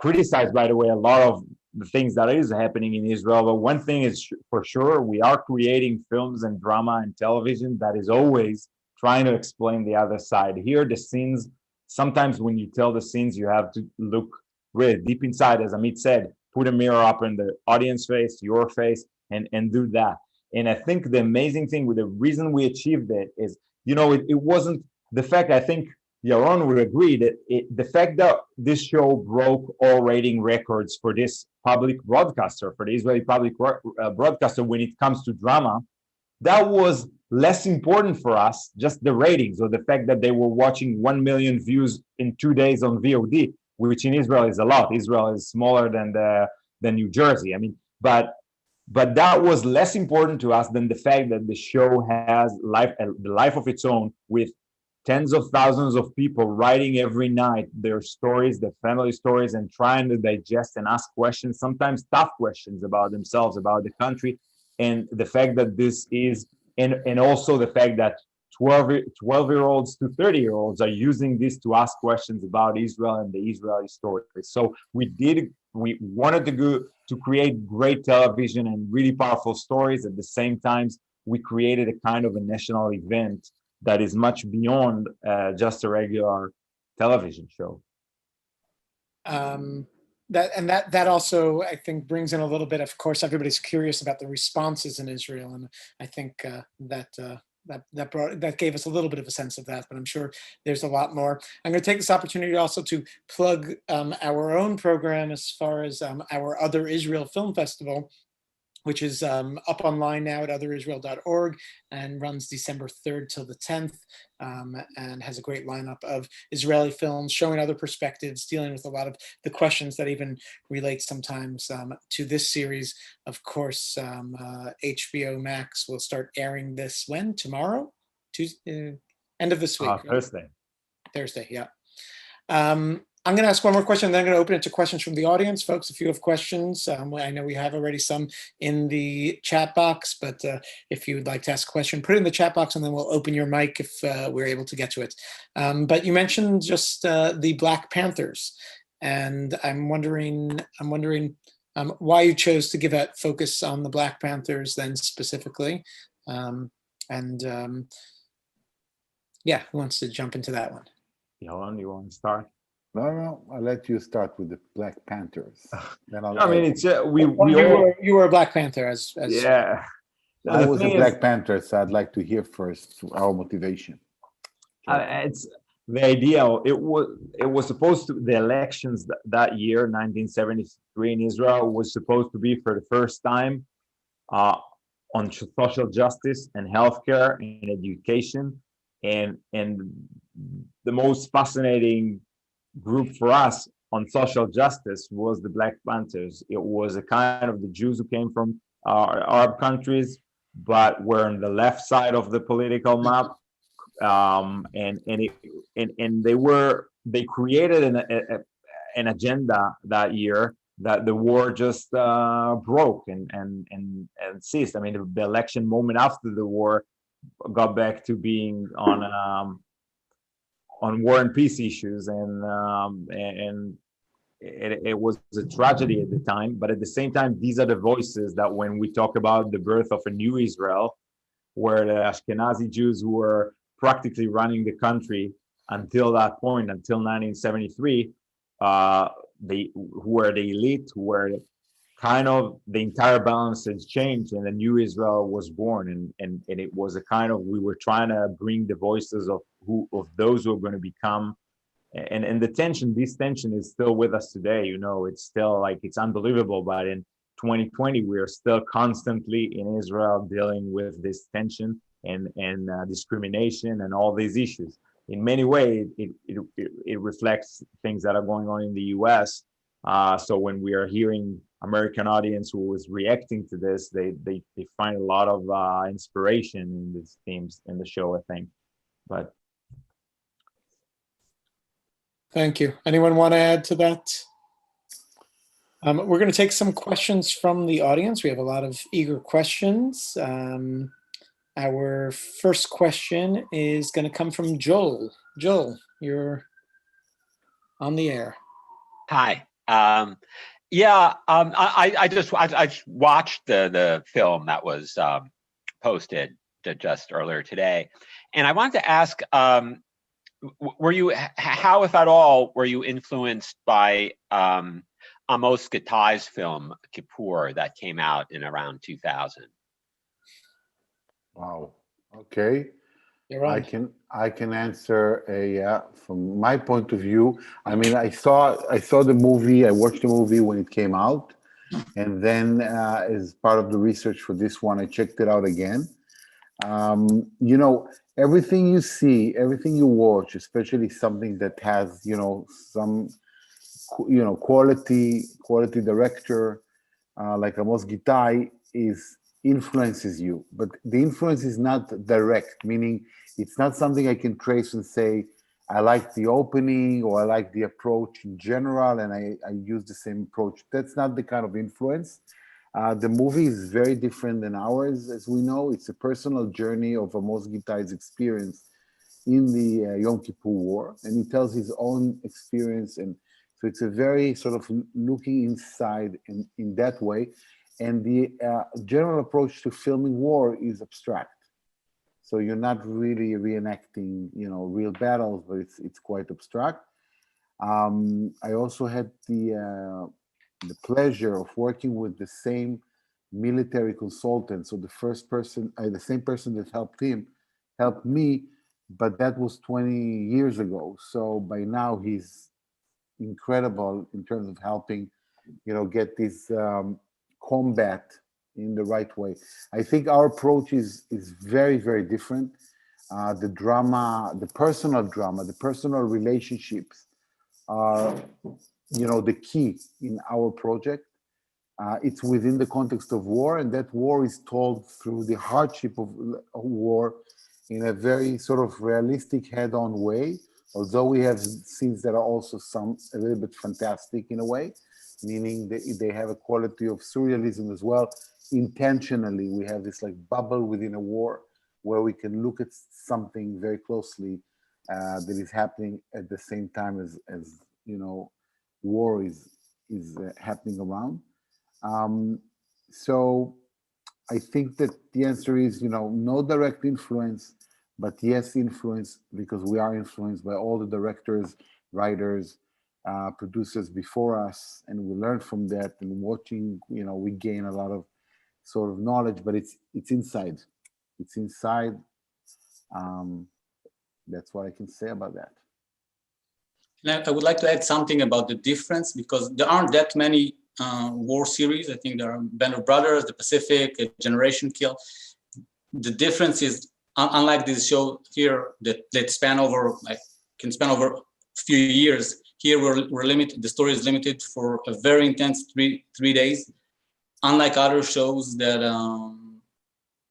B: criticize, by the way, a lot of the things that is happening in Israel. But one thing is for sure, we are creating films and drama and television that is always trying to explain the other side. Here, the scenes, sometimes when you tell the scenes, you have to look really deep inside, as Amit said, put a mirror up in the audience face, your face, and do that. And I think the amazing thing with the reason we achieved it is, it wasn't the fact, I think, Yaron would agree that the fact that this show broke all rating records for this public broadcaster, for the Israeli public broadcaster, when it comes to drama, that was less important for us, just the ratings or the fact that they were watching 1 million views in 2 days on VOD, which in Israel is a lot. Israel is smaller than New Jersey. I mean, but that was less important to us than the fact that the show has the life of its own, with tens of thousands of people writing every night their stories, their family stories, and trying to digest and ask questions, sometimes tough questions about themselves, about the country. And the fact that this is, and also the fact that 12-year-olds to 30-year-olds are using this to ask questions about Israel and the Israeli story. So we wanted to create great television and really powerful stories. At the same time, we created a kind of a national event that is much beyond just a regular television show.
A: That also, I think, brings in a little bit. Of course, everybody's curious about the responses in Israel, and I think that gave us a little bit of a sense of that. But I'm sure there's a lot more. I'm going to take this opportunity also to plug our own program as far as our Other Israel Film Festival, which is up online now at otherisrael.org and runs December 3rd till the 10th, and has a great lineup of Israeli films showing other perspectives, dealing with a lot of the questions that even relate sometimes to this series. Of course, HBO Max will start airing this when? Tomorrow? Tuesday? End of this week.
B: Thursday.
A: Thursday, yeah. I'm going to ask one more question, and then I'm going to open it to questions from the audience. Folks, if you have questions, I know we have already some in the chat box, but if you would like to ask a question, put it in the chat box, and then we'll open your mic if we're able to get to it. But you mentioned just the Black Panthers, and I'm wondering why you chose to give that focus on the Black Panthers then specifically. Yeah, who wants to jump into that one?
B: Yaron, you want to start?
C: No, I'll let you start with the Black Panthers.
B: Then I mean, it's
A: you were a Black Panther as
B: yeah.
C: I was a Black Panther, so I'd like to hear first our motivation.
B: It's the idea. It was supposed to, the elections that year, 1973 in Israel, was supposed to be for the first time on social justice and healthcare and education, and the most fascinating group for us on social justice was the Black Panthers. It was a kind of the Jews who came from Arab countries, but were on the left side of the political map. And they created an agenda that year that the war just broke and ceased. I mean, the election moment after the war got back to being on war and peace issues, and it was a tragedy at the time. But at the same time, these are the voices that when we talk about the birth of a new Israel, where the Ashkenazi Jews who were practically running the country until that point, until 1973, who were the elite, who were kind of the entire balance has changed, and a new Israel was born, and it was a kind of, we were trying to bring the voices of those who are going to become, and this tension is still with us today. It's still like, it's unbelievable, but in 2020 we are still constantly in Israel dealing with this tension and discrimination and all these issues. In many ways, it reflects things that are going on in the U.S. So when we are hearing American audience who is reacting to this, they find a lot of inspiration in these themes in the show, I think. But
A: thank you. Anyone want to add to that? We're going to take some questions from the audience. We have a lot of eager questions. Our first question is going to come from Joel. Joel, you're on the air.
E: Hi. I watched the film that was posted just earlier today, and I wanted to ask, were you, how, if at all, were you influenced by Amos Gitai's film Kippur that came out in around 2000?
C: Wow. Okay.
A: Yaron.
C: I can answer from my point of view. I mean, I saw the movie. I watched the movie when it came out, and then as part of the research for this one, I checked it out again. Everything you see, everything you watch, especially something that has some quality director like Amos Gitai influences you, but the influence is not direct, meaning it's not something I can trace and say, I like the opening or I like the approach in general and I use the same approach. That's not the kind of influence. The movie is very different than ours, as we know. It's a personal journey of Amos Gitai's experience in the Yom Kippur War, and he tells his own experience, and so it's a very sort of looking inside in that way. And the general approach to filming war is abstract. So you're not really reenacting, real battles, but it's quite abstract. I also had the pleasure of working with the same military consultant. So the same person that helped him, helped me, but that was 20 years ago. So by now he's incredible in terms of helping, get this combat in the right way. I think our approach is very, very different. The drama, the personal relationships are, the key in our project. It's within the context of war, and that war is told through the hardship of war in a very sort of realistic head-on way, although we have scenes that are also a little bit fantastic in a way, meaning they have a quality of surrealism as well. Intentionally, we have this like bubble within a war where we can look at something very closely that is happening at the same time as war is happening around. So I think that the answer is, no direct influence, but yes, influence, because we are influenced by all the directors, writers, producers before us, and we learn from that. And watching, we gain a lot of sort of knowledge, but it's inside. It's inside. That's what I can say about that.
D: And I would like to add something about the difference, because there aren't that many war series. I think there are Band of Brothers, The Pacific, Generation Kill. The difference is, unlike this show here that span over, can span over a few years, here we're limited, the story is limited for a very intense three days. Unlike other shows that,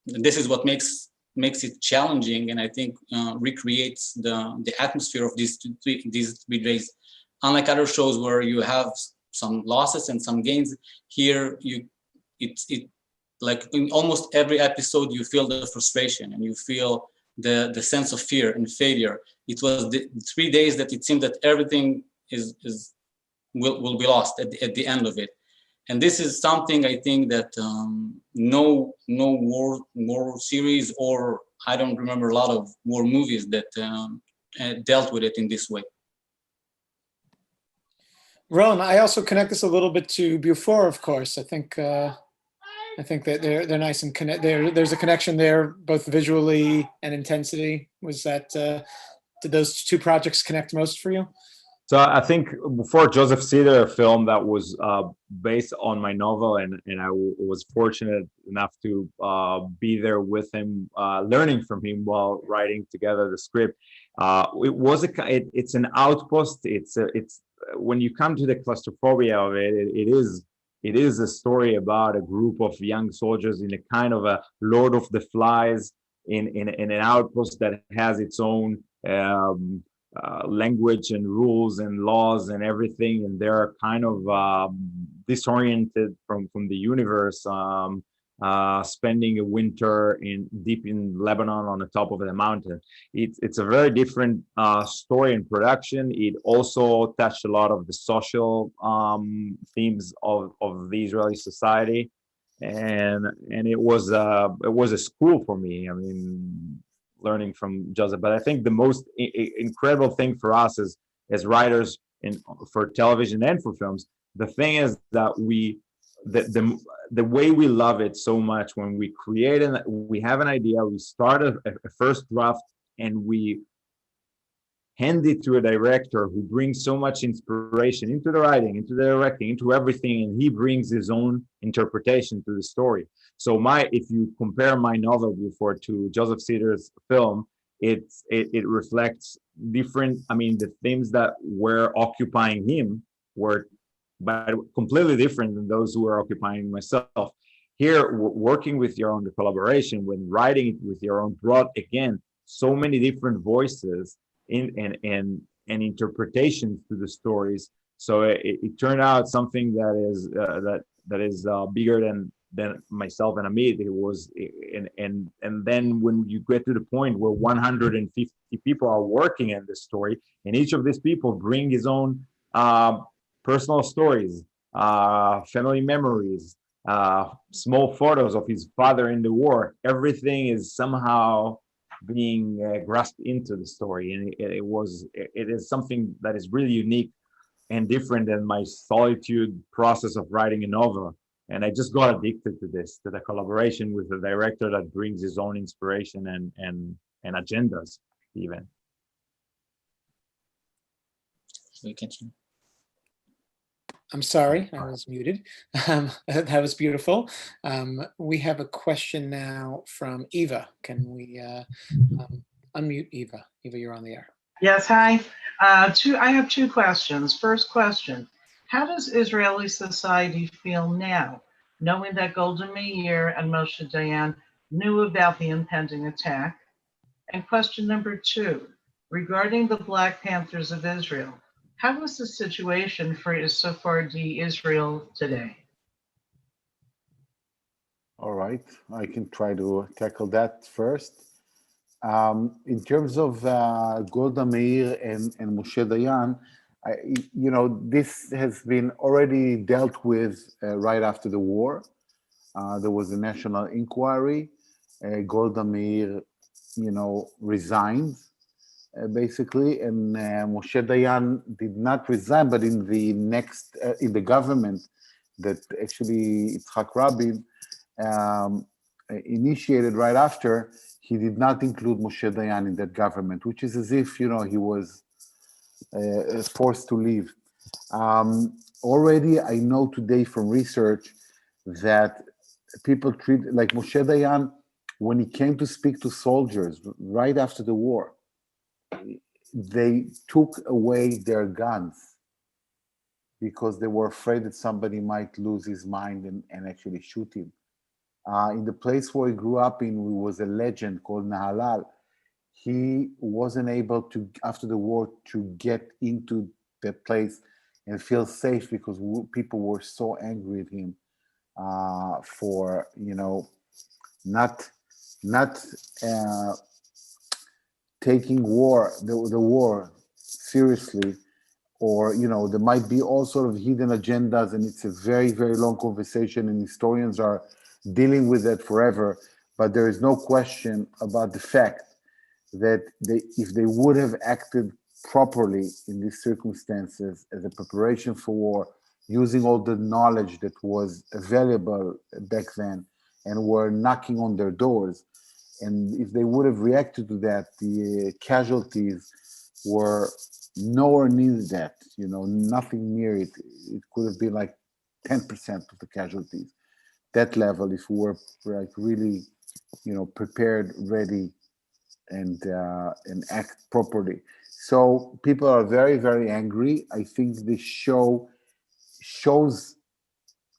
D: this is what makes it challenging, and I think recreates the atmosphere of these three days. Unlike other shows where you have some losses and some gains, here it like in almost every episode you feel the frustration and you feel the sense of fear and failure. It was the 3 days that it seemed that everything will be lost at the end of it. And this is something I think that no war series, or I don't remember a lot of war movies that dealt with it in this way.
A: Ron, I also connect this a little bit to Beaufort, of course. I think that they're nice and there's a connection there, both visually and intensity. Was that did those two projects connect most for you?
B: So I think before Joseph Cedar film that was based on my novel, and I was fortunate enough to be there with him, learning from him while writing together the script. It's an outpost. It's when you come to the claustrophobia of it, it is a story about a group of young soldiers in a kind of a Lord of the Flies in an outpost that has its own language and rules and laws and everything, and they're kind of disoriented from the universe, spending a winter deep in Lebanon on the top of the mountain. It's a very different story and production. It also touched a lot of the social themes of the Israeli society, and it was a school for me. I mean, learning from Joseph. But I think the most incredible thing for us as writers for television and for films, the thing is that the way we love it so much, when we create and we have an idea, we start a first draft and we hand it to a director who brings so much inspiration into the writing, into the directing, into everything, and he brings his own interpretation to the story. So if you compare my novel Beaufort to Joseph Cedar's film, it reflects different. I mean, the themes that were occupying him were completely different than those who were occupying myself. Here, working with Yaron, the collaboration, when writing it with Yaron, brought again so many different voices and interpretations to the stories. So it turned out something that is bigger than myself and Amit. It was, and then when you get to the point where 150 people are working in this story, and each of these people bring his own personal stories, family memories, small photos of his father in the war, everything is somehow being grasped into the story, and it is something that is really unique and different than my solitude process of writing a novel. And I just got addicted to the collaboration with the director that brings his own inspiration and agendas even.
D: So you continue.
A: I'm sorry, I was muted. That was beautiful. We have a question now from Eva. Can we unmute Eva? Eva, you're on the air.
F: Yes, hi. I have two questions. First question, how does Israeli society feel now, knowing that Golda Meir and Moshe Dayan knew about the impending attack? And question number two, regarding the Black Panthers of Israel, how is the situation for Sephardi Israel today?
C: All right, I can try to tackle that first. In terms of Golda Meir and Moshe Dayan, this has been already dealt with right after the war. There was a national inquiry. Golda Meir, resigned, basically, and Moshe Dayan did not resign, but in the government that actually Yitzhak Rabin initiated right after, he did not include Moshe Dayan in that government, which is as if, you know, he was forced to leave. Already, I know today from research that people treat, like Moshe Dayan, when he came to speak to soldiers right after the war, they took away their guns because they were afraid that somebody might lose his mind and actually shoot him. In the place where he grew up in, was a legend called Nahalal. He wasn't able to, after the war, to get into that place and feel safe because people were so angry at him for, you know, not taking the war seriously, or, you know, there might be all sort of hidden agendas, and it's a very, very long conversation, and historians are dealing with that forever. But there is no question about the fact that if they would have acted properly in these circumstances as a preparation for war, using all the knowledge that was available back then, and were knocking on their doors, and if they would have reacted to that, the casualties were nowhere near that, you know, nothing near it. It could have been like 10% of the casualties. That level, if we were like really, you know, prepared, ready, and act properly. So people are very, very angry. I think this show shows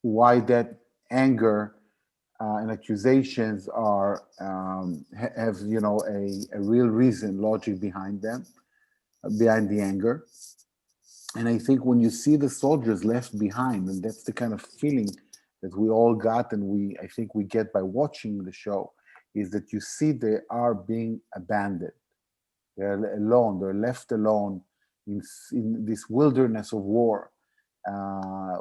C: why that anger and accusations are have, you know, a real reason, logic behind them, behind the anger. And I think when you see the soldiers left behind, and that's the kind of feeling that we all got, and I think we get by watching the show, is that you see they are being abandoned. They're alone. They're left alone in this wilderness of war,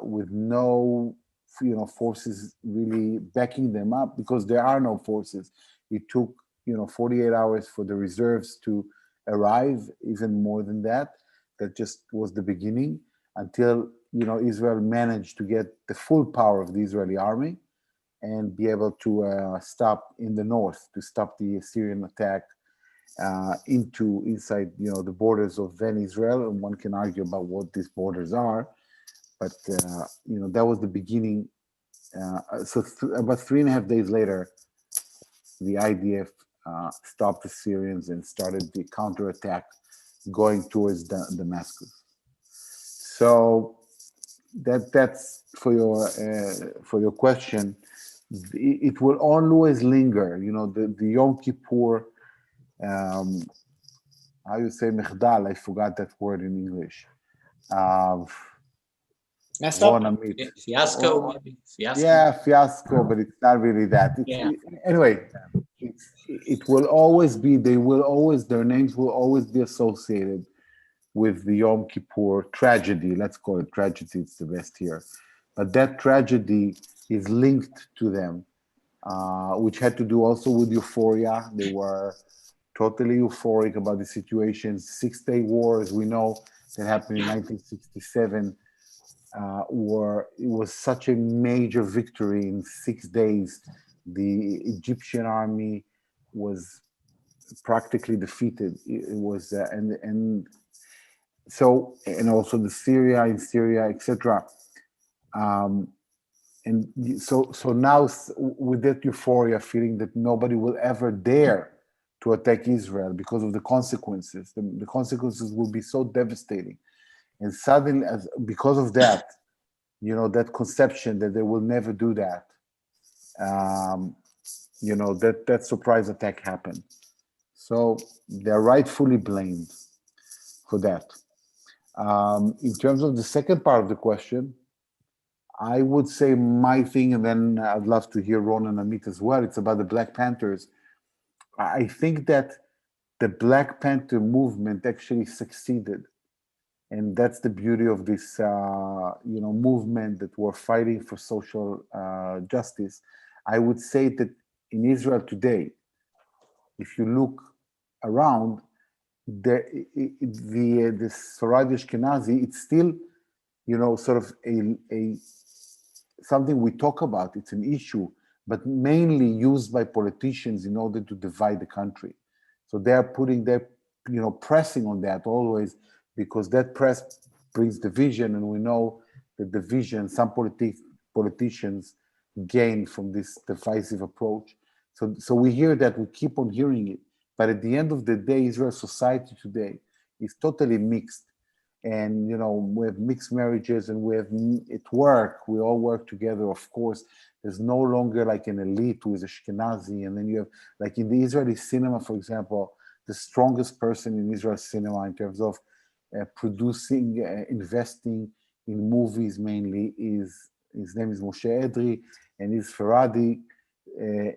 C: with no, you know, forces really backing them up, because there are no forces. It took, you know, 48 hours for the reserves to arrive, even more than that. That just was the beginning, until, you know, Israel managed to get the full power of the Israeli army and be able to stop in the north, to stop the Assyrian attack inside, you know, the borders of then Israel. And one can argue about what these borders are, but you know, that was the beginning. About 3.5 days later, the IDF stopped the Syrians and started the counterattack going towards Damascus. So that's for your question. It will always linger, you know, the Yom Kippur, how you say Mechdal, I forgot that word in English.
A: Messed up?
D: Fiasco, maybe. Fiasco.
C: Yeah, fiasco, but it's not really that. Anyway, it will always be, their names will always be associated with the Yom Kippur tragedy. Let's call it tragedy, it's the best here. But that tragedy is linked to them, which had to do also with euphoria. They were totally euphoric about the situation. 6-Day War, as we know, that happened in 1967, it was such a major victory. In 6 days, the Egyptian army was practically defeated. It was, and also the Syria, etc. And so now, with that euphoria, feeling that nobody will ever dare to attack Israel because of the consequences. The consequences will be so devastating. And suddenly, because of that, you know, that conception that they will never do that, you know, that surprise attack happened. So they're rightfully blamed for that. In terms of the second part of the question, I would say my thing, and then I'd love to hear Ron and Amit as well. It's about the Black Panthers. I think that the Black Panther movement actually succeeded. And that's the beauty of this, you know, movement that we're fighting for social justice. I would say that in Israel today, if you look around, the Sephardi Ashkenazi, it's still, you know, sort of a something we talk about. It's an issue, but mainly used by politicians in order to divide the country. So they're pressing on that always, because that press brings division, and we know the division some politicians gain from this divisive approach. So we hear that, we keep on hearing it, but at the end of the day, Israel society today is totally mixed. And we have mixed marriages, and we have at work, we all work together. Of course, there's no longer like an elite who is Ashkenazi, and then you have, like in the Israeli cinema, for example, the strongest person in Israel cinema in terms of producing, investing in movies mainly, his name is Moshe Edrei, and he's Faradi,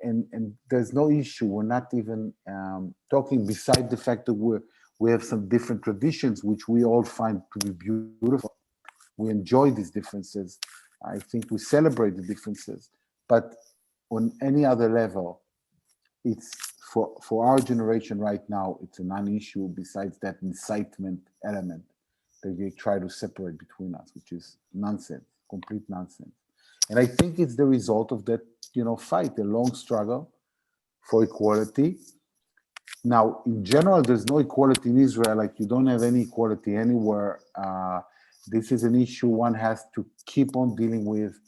C: and there's no issue. We're not even talking, beside the fact that we have some different traditions, which we all find to be beautiful. We enjoy these differences. I think we celebrate the differences. But on any other level, it's for our generation right now, it's a non-issue, besides that incitement element that they try to separate between us, which is nonsense, complete nonsense. And I think it's the result of that, fight, a long struggle for equality. Now, in general, there's no equality in Israel. Like, you don't have any equality anywhere. This is an issue one has to keep on dealing with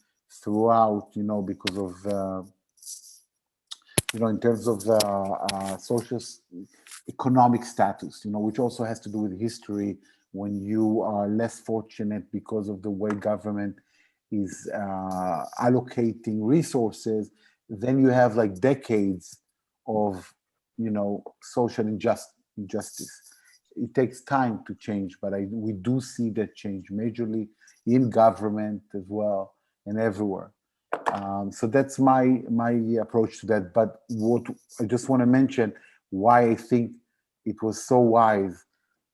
C: throughout, because of, in terms of social economic status, which also has to do with history. When you are less fortunate because of the way government is allocating resources, then you have like decades of social injustice. It takes time to change, but we do see that change majorly in government as well, and everywhere. So that's my approach to that. But what I just want to mention, why I think it was so wise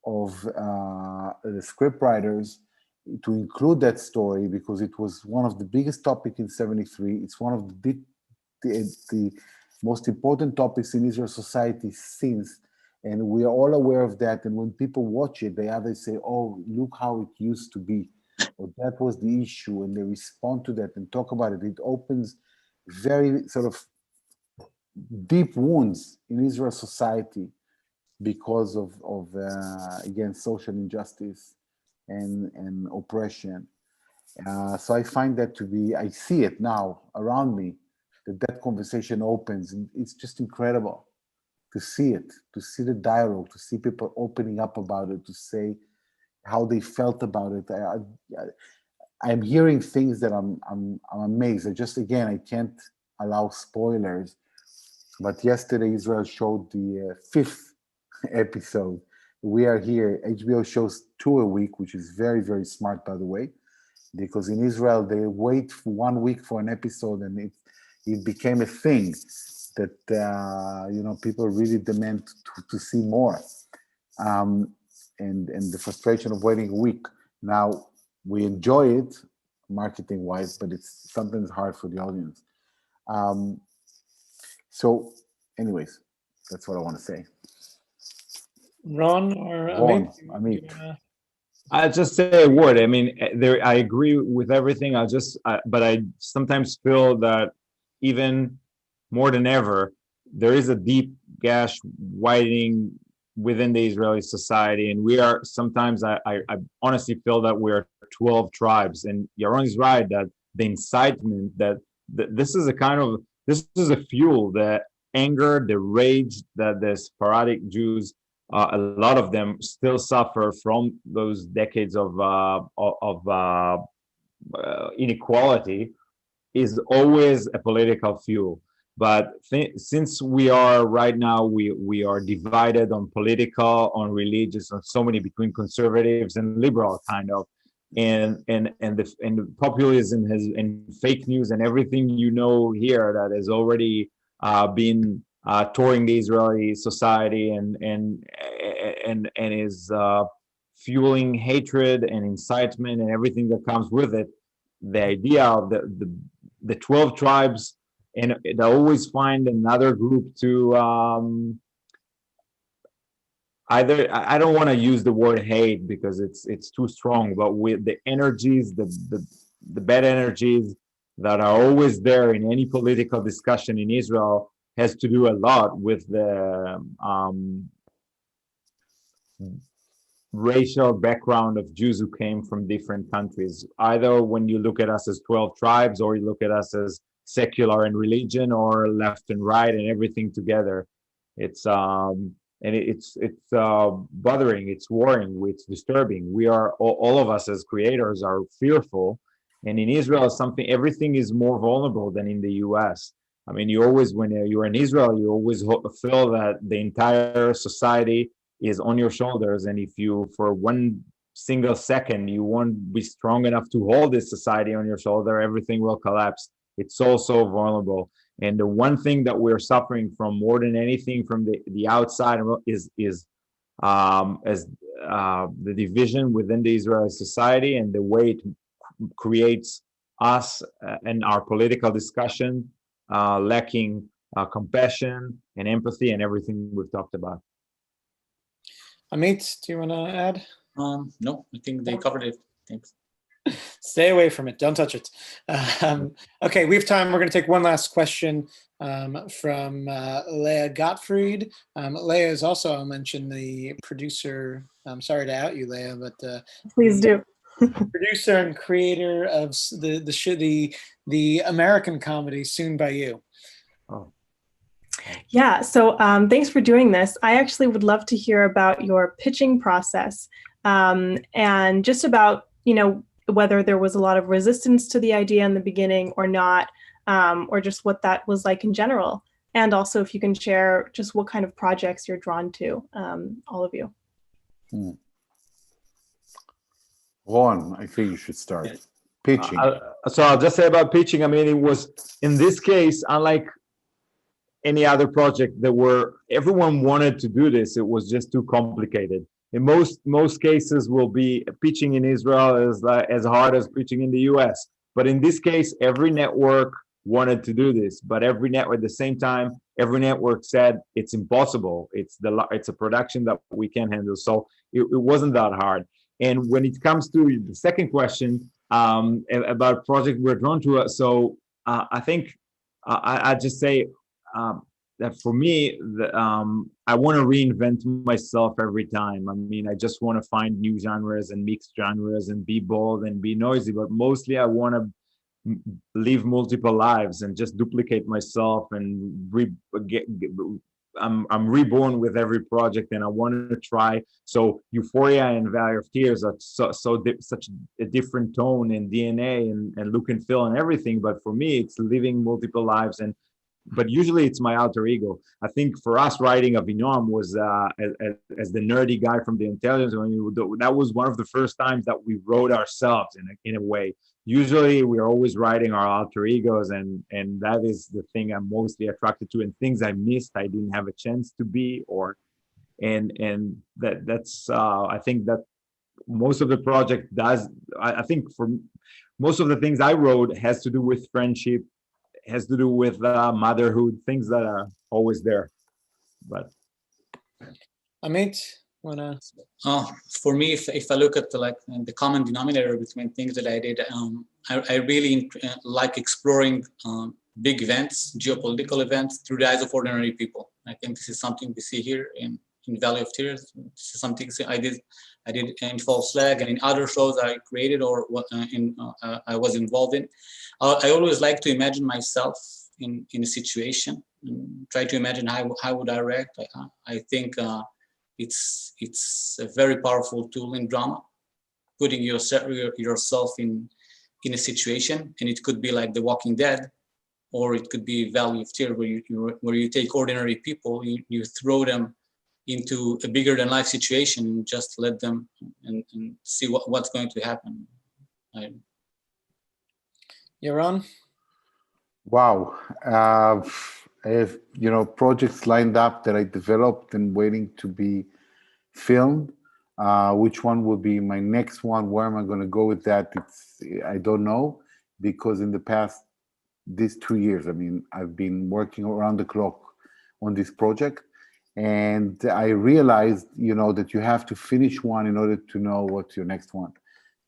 C: of the scriptwriters to include that story, because it was one of the biggest topics in '73. It's one of the most important topics in Israel society since, and we are all aware of that. And when people watch it, they either say, "Oh, look how it used to be," or "That was the issue," and they respond to that and talk about it. It opens very sort of deep wounds in Israel society because of again, social injustice and oppression. So I find that to be, I see it now around me, that conversation opens, and it's just incredible to see it, to see the dialogue, to see people opening up about it, to say how they felt about it. I'm hearing things that I'm amazed. I can't allow spoilers, but yesterday Israel showed the 5th episode. We are here. HBO shows 2 a week, which is very, very smart, by the way, because in Israel they wait for 1 week for an episode, and it became a thing that people really demand to see more, and the frustration of waiting a week. Now we enjoy it marketing wise, but it's sometimes hard for the audience. So anyways, that's what I want to say.
A: Ron or
C: Amit.
B: I'll just say a word. I mean, I agree with everything. But I sometimes feel that even more than ever, there is a deep gash widening within the Israeli society, and we are sometimes. I honestly feel that we're 12 tribes, and Yaron is right that the incitement that this is a fuel, the anger, the rage that the Sephardic Jews. A lot of them still suffer from those decades of inequality, is always a political fuel. But since we are right now, we are divided on political, on religious, on so many, between conservatives and liberal kind of, and the populism and fake news and everything here that has already been touring the Israeli society and is fueling hatred and incitement and everything that comes with it. The idea of the 12 tribes, and they always find another group to either, I don't want to use the word hate because it's too strong, but with the energies, the bad energies that are always there in any political discussion in Israel has to do a lot with the racial background of Jews who came from different countries. Either when you look at us as 12 tribes, or you look at us as secular and religion, or left and right and everything together. It's bothering, it's worrying, it's disturbing. We are all of us as creators are fearful, and in Israel, everything is more vulnerable than in the U.S. I mean, you always, when you're in Israel, you always feel that the entire society is on your shoulders, and if you, for one single second, you won't be strong enough to hold this society on your shoulder, everything will collapse. It's so vulnerable. And the one thing that we're suffering from more than anything from the outside is the division within the Israeli society, and the way it creates us and our political discussion lacking compassion and empathy and everything we've talked about.
A: Amit, do you want to add?
D: No, I think they covered it. Thanks.
A: Stay away from it. Don't touch it. Okay, we have time. We're going to take one last question from Leah Gottfried. Leah is also, I'll mention, the producer. I'm sorry to out you, Leah, but
G: please do.
A: Producer and creator of the American comedy Soon by You.
B: Oh.
G: Yeah, so thanks for doing this. I actually would love to hear about your pitching process, and just about, whether there was a lot of resistance to the idea in the beginning or not, or just what that was like in general. And also if you can share just what kind of projects you're drawn to, all of you.
C: Ron, I think you should start pitching.
B: So I'll just say about pitching. I mean, it was, in this case, unlike any other project everyone wanted to do this, it was just too complicated. In most cases will be pitching in Israel as hard as pitching in the US. But in this case, every network wanted to do this, but every network at the same time, every network said it's impossible. It's a production that we can't handle. So it wasn't that hard. And when it comes to the second question about project we're drawn to, I think I just say that for me, I want to reinvent myself every time. I mean, I just want to find new genres and mixed genres and be bold and be noisy, but mostly I want to live multiple lives and just duplicate myself, and I'm reborn with every project, and I want to try. So Euphoria and Valley of Tears are such a different tone and DNA and look and feel and everything, but for me, it's living multiple lives. But usually it's my alter ego. I think for us, writing Avinoam was as the nerdy guy from the intelligence. That was one of the first times that we wrote ourselves in a way. Usually we're always writing our alter egos, and that is the thing I'm mostly attracted to, and things I missed, I didn't have a chance to be, and that's I think that most of the project does. I think for most of the things I wrote has to do with friendship, has to do with motherhood, things that are always there. But
A: Amit, wanna?
D: For me, if I look at the common denominator between things that I did, I really like exploring big events, geopolitical events, through the eyes of ordinary people. I think this is something we see here in Valley of Tears. This is something I did in False Flag and in other shows I created or I was involved in. I always like to imagine myself in a situation and try to imagine how would I react. I think it's a very powerful tool in drama, putting yourself in a situation, and it could be like The Walking Dead, or it could be Valley of Tears, where you take ordinary people, you throw them into a bigger than life situation and just let them and see what's going to happen.
A: Yaron?
C: Wow. I have, projects lined up that I developed and waiting to be filmed. Which one will be my next one? Where am I going to go with that? I don't know, because in the past, these 2 years, I've been working around the clock on this project. And I realized, that you have to finish one in order to know what's your next one,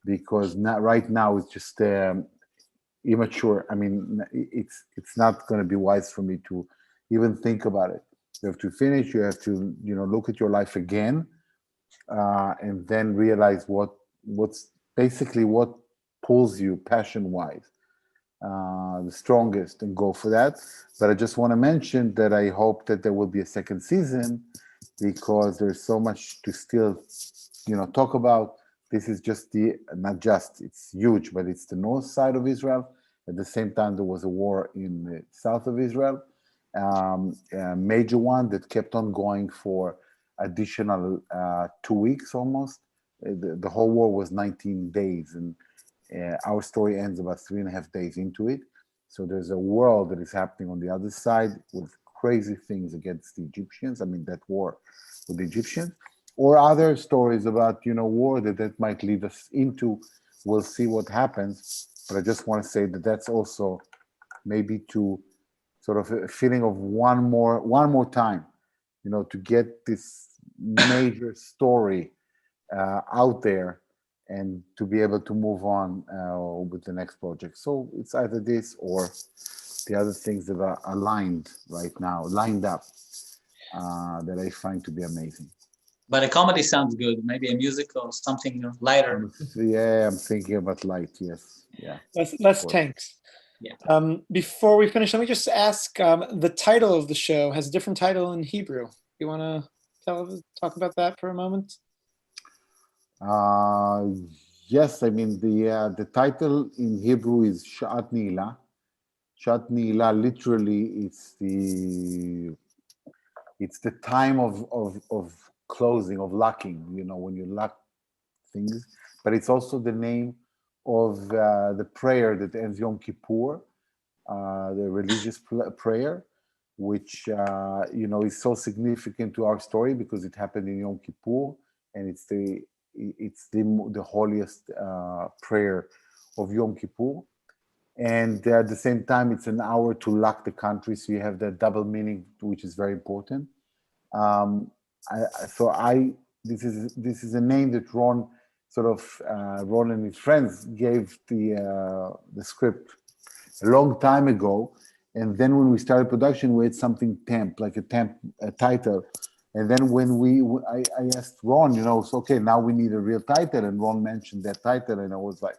C: because right now it's just immature. I mean, it's not going to be wise for me to even think about it. You have to finish. You have to, look at your life again, and then realize what's basically what pulls you passion-wise, the strongest, and go for that. But I just want to mention that I hope that there will be a second season, because there's so much to still, talk about. This is just it's huge, but it's the north side of Israel. At the same time, there was a war in the south of Israel, a major one that kept on going for additional 2 weeks almost. The whole war was 19 days, and our story ends about 3.5 days into it. So there's a world that is happening on the other side with crazy things against the Egyptians. I mean, that war with the Egyptians, or other stories about, war that might lead us into. We'll see what happens. But I just want to say that that's also maybe to sort of a feeling of one more time, to get this major story out there, and to be able to move on with the next project. So it's either this or the other things that are lined up, that I find to be amazing.
D: But a comedy sounds good. Maybe a music or something lighter.
C: I'm thinking about light. Yes. Yeah.
A: Less tanks.
D: Yeah.
A: Before we finish, let me just ask, the title of the show has a different title in Hebrew. You want to talk about that for a moment?
C: Yes, I mean the title in Hebrew is Sha'at Ni'ilah. Sha'at Ni'ilah literally it's the time of closing, of locking, when you lock things. But it's also the name of the prayer that ends Yom Kippur, the religious prayer, which is so significant to our story because it happened in Yom Kippur, and it's the holiest prayer of Yom Kippur. And at the same time, it's an hour to lock the country, so you have that double meaning, which is very important. This is a name that Ron and his friends gave the script a long time ago, and then when we started production, we had something a title. And then when I asked Ron, so okay, now we need a real title, and Ron mentioned that title, and I was like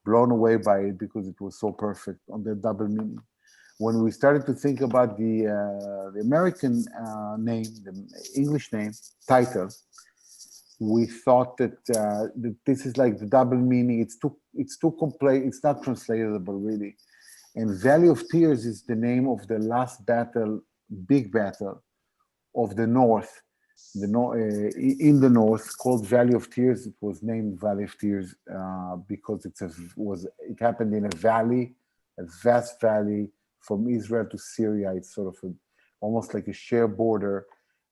C: blown away by it because it was so perfect on the double meaning. When we started to think about the American name, the English name title, we thought that this is like the double meaning. It's too complex. It's not translatable really. And Valley of Tears is the name of the last battle, big battle of the North, in the North, called Valley of Tears. It was named Valley of Tears because it happened in a valley, a vast valley from Israel to Syria. It's sort of almost like a shared border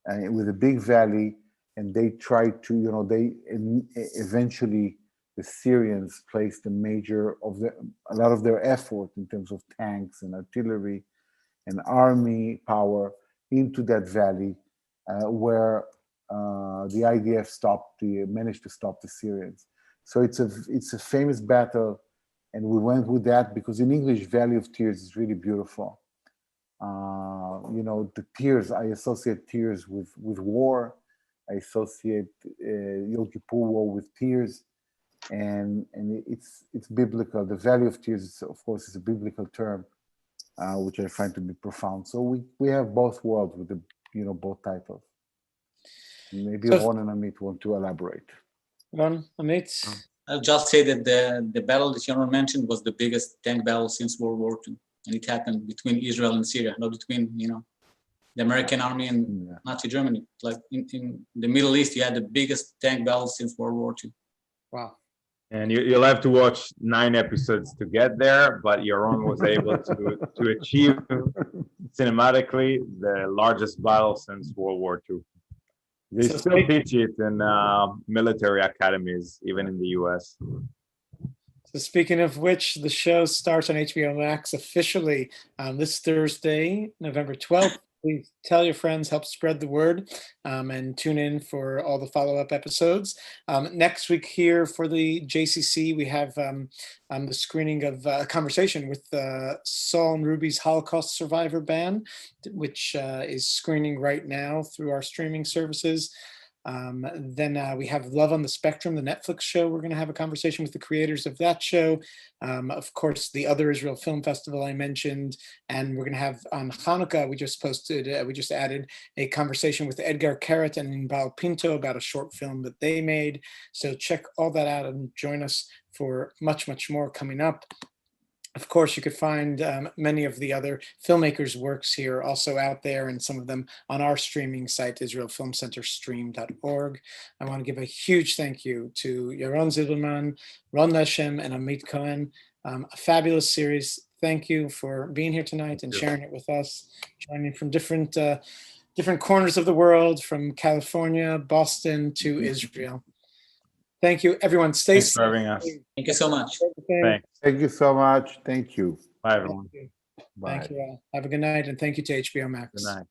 C: with a big valley. And they tried to, eventually the Syrians placed a lot of their effort in terms of tanks and artillery and army power into that valley, where the IDF managed to stop the Syrians. So it's a famous battle, and we went with that because in English, Valley of Tears is really beautiful. The tears, I associate tears with war. I associate Yom Kippur War with tears, and it's biblical. The Valley of Tears, of course, is a biblical term, which I find to be profound. So we have both worlds with both titles. Maybe Ron and Amit want to elaborate.
A: Ron, Amit?
D: I'll just say that the battle that Yaron mentioned was the biggest tank battle since World War II, and it happened between Israel and Syria, not between the American army and Nazi Germany. Like in the Middle East, you had the biggest tank battle since World War II.
A: Wow.
B: And you'll have to watch 9 episodes to get there, but Yaron was able to achieve cinematically the largest battle since World War II. They still teach it in military academies, even in the US.
A: So speaking of which, the show starts on HBO Max officially this Thursday, November 12th. Please tell your friends, help spread the word, and tune in for all the follow-up episodes. Next week here for the JCC, we have the screening of a conversation with Saul and Ruby's Holocaust Survivor Band, which is screening right now through our streaming services. Then we have Love on the Spectrum, the Netflix show. We're going to have a conversation with the creators of that show. Of course, the Other Israel Film Festival I mentioned, and we're going to have on Hanukkah, we just added a conversation with Edgar Carrot and Inbal Pinto about a short film that they made. So check all that out and join us for much, much more coming up. Of course, you could find many of the other filmmakers' works here also out there, and some of them on our streaming site, israelfilmcenterstream.org. I want to give a huge thank you to Yaron Zilberman, Ron Leshem, and Amit Cohen. A fabulous series. Thank you for being here tonight and sharing it with us, joining from different corners of the world, from California, Boston to Israel. Thank you, everyone. Stay
B: Thanks
A: safe.
B: for having us.
D: Thank you so much.
B: Thanks.
C: Thank you so much. Thank you.
B: Bye, everyone.
A: Thank you all. Have a good night, and thank you to HBO Max.
B: Good night.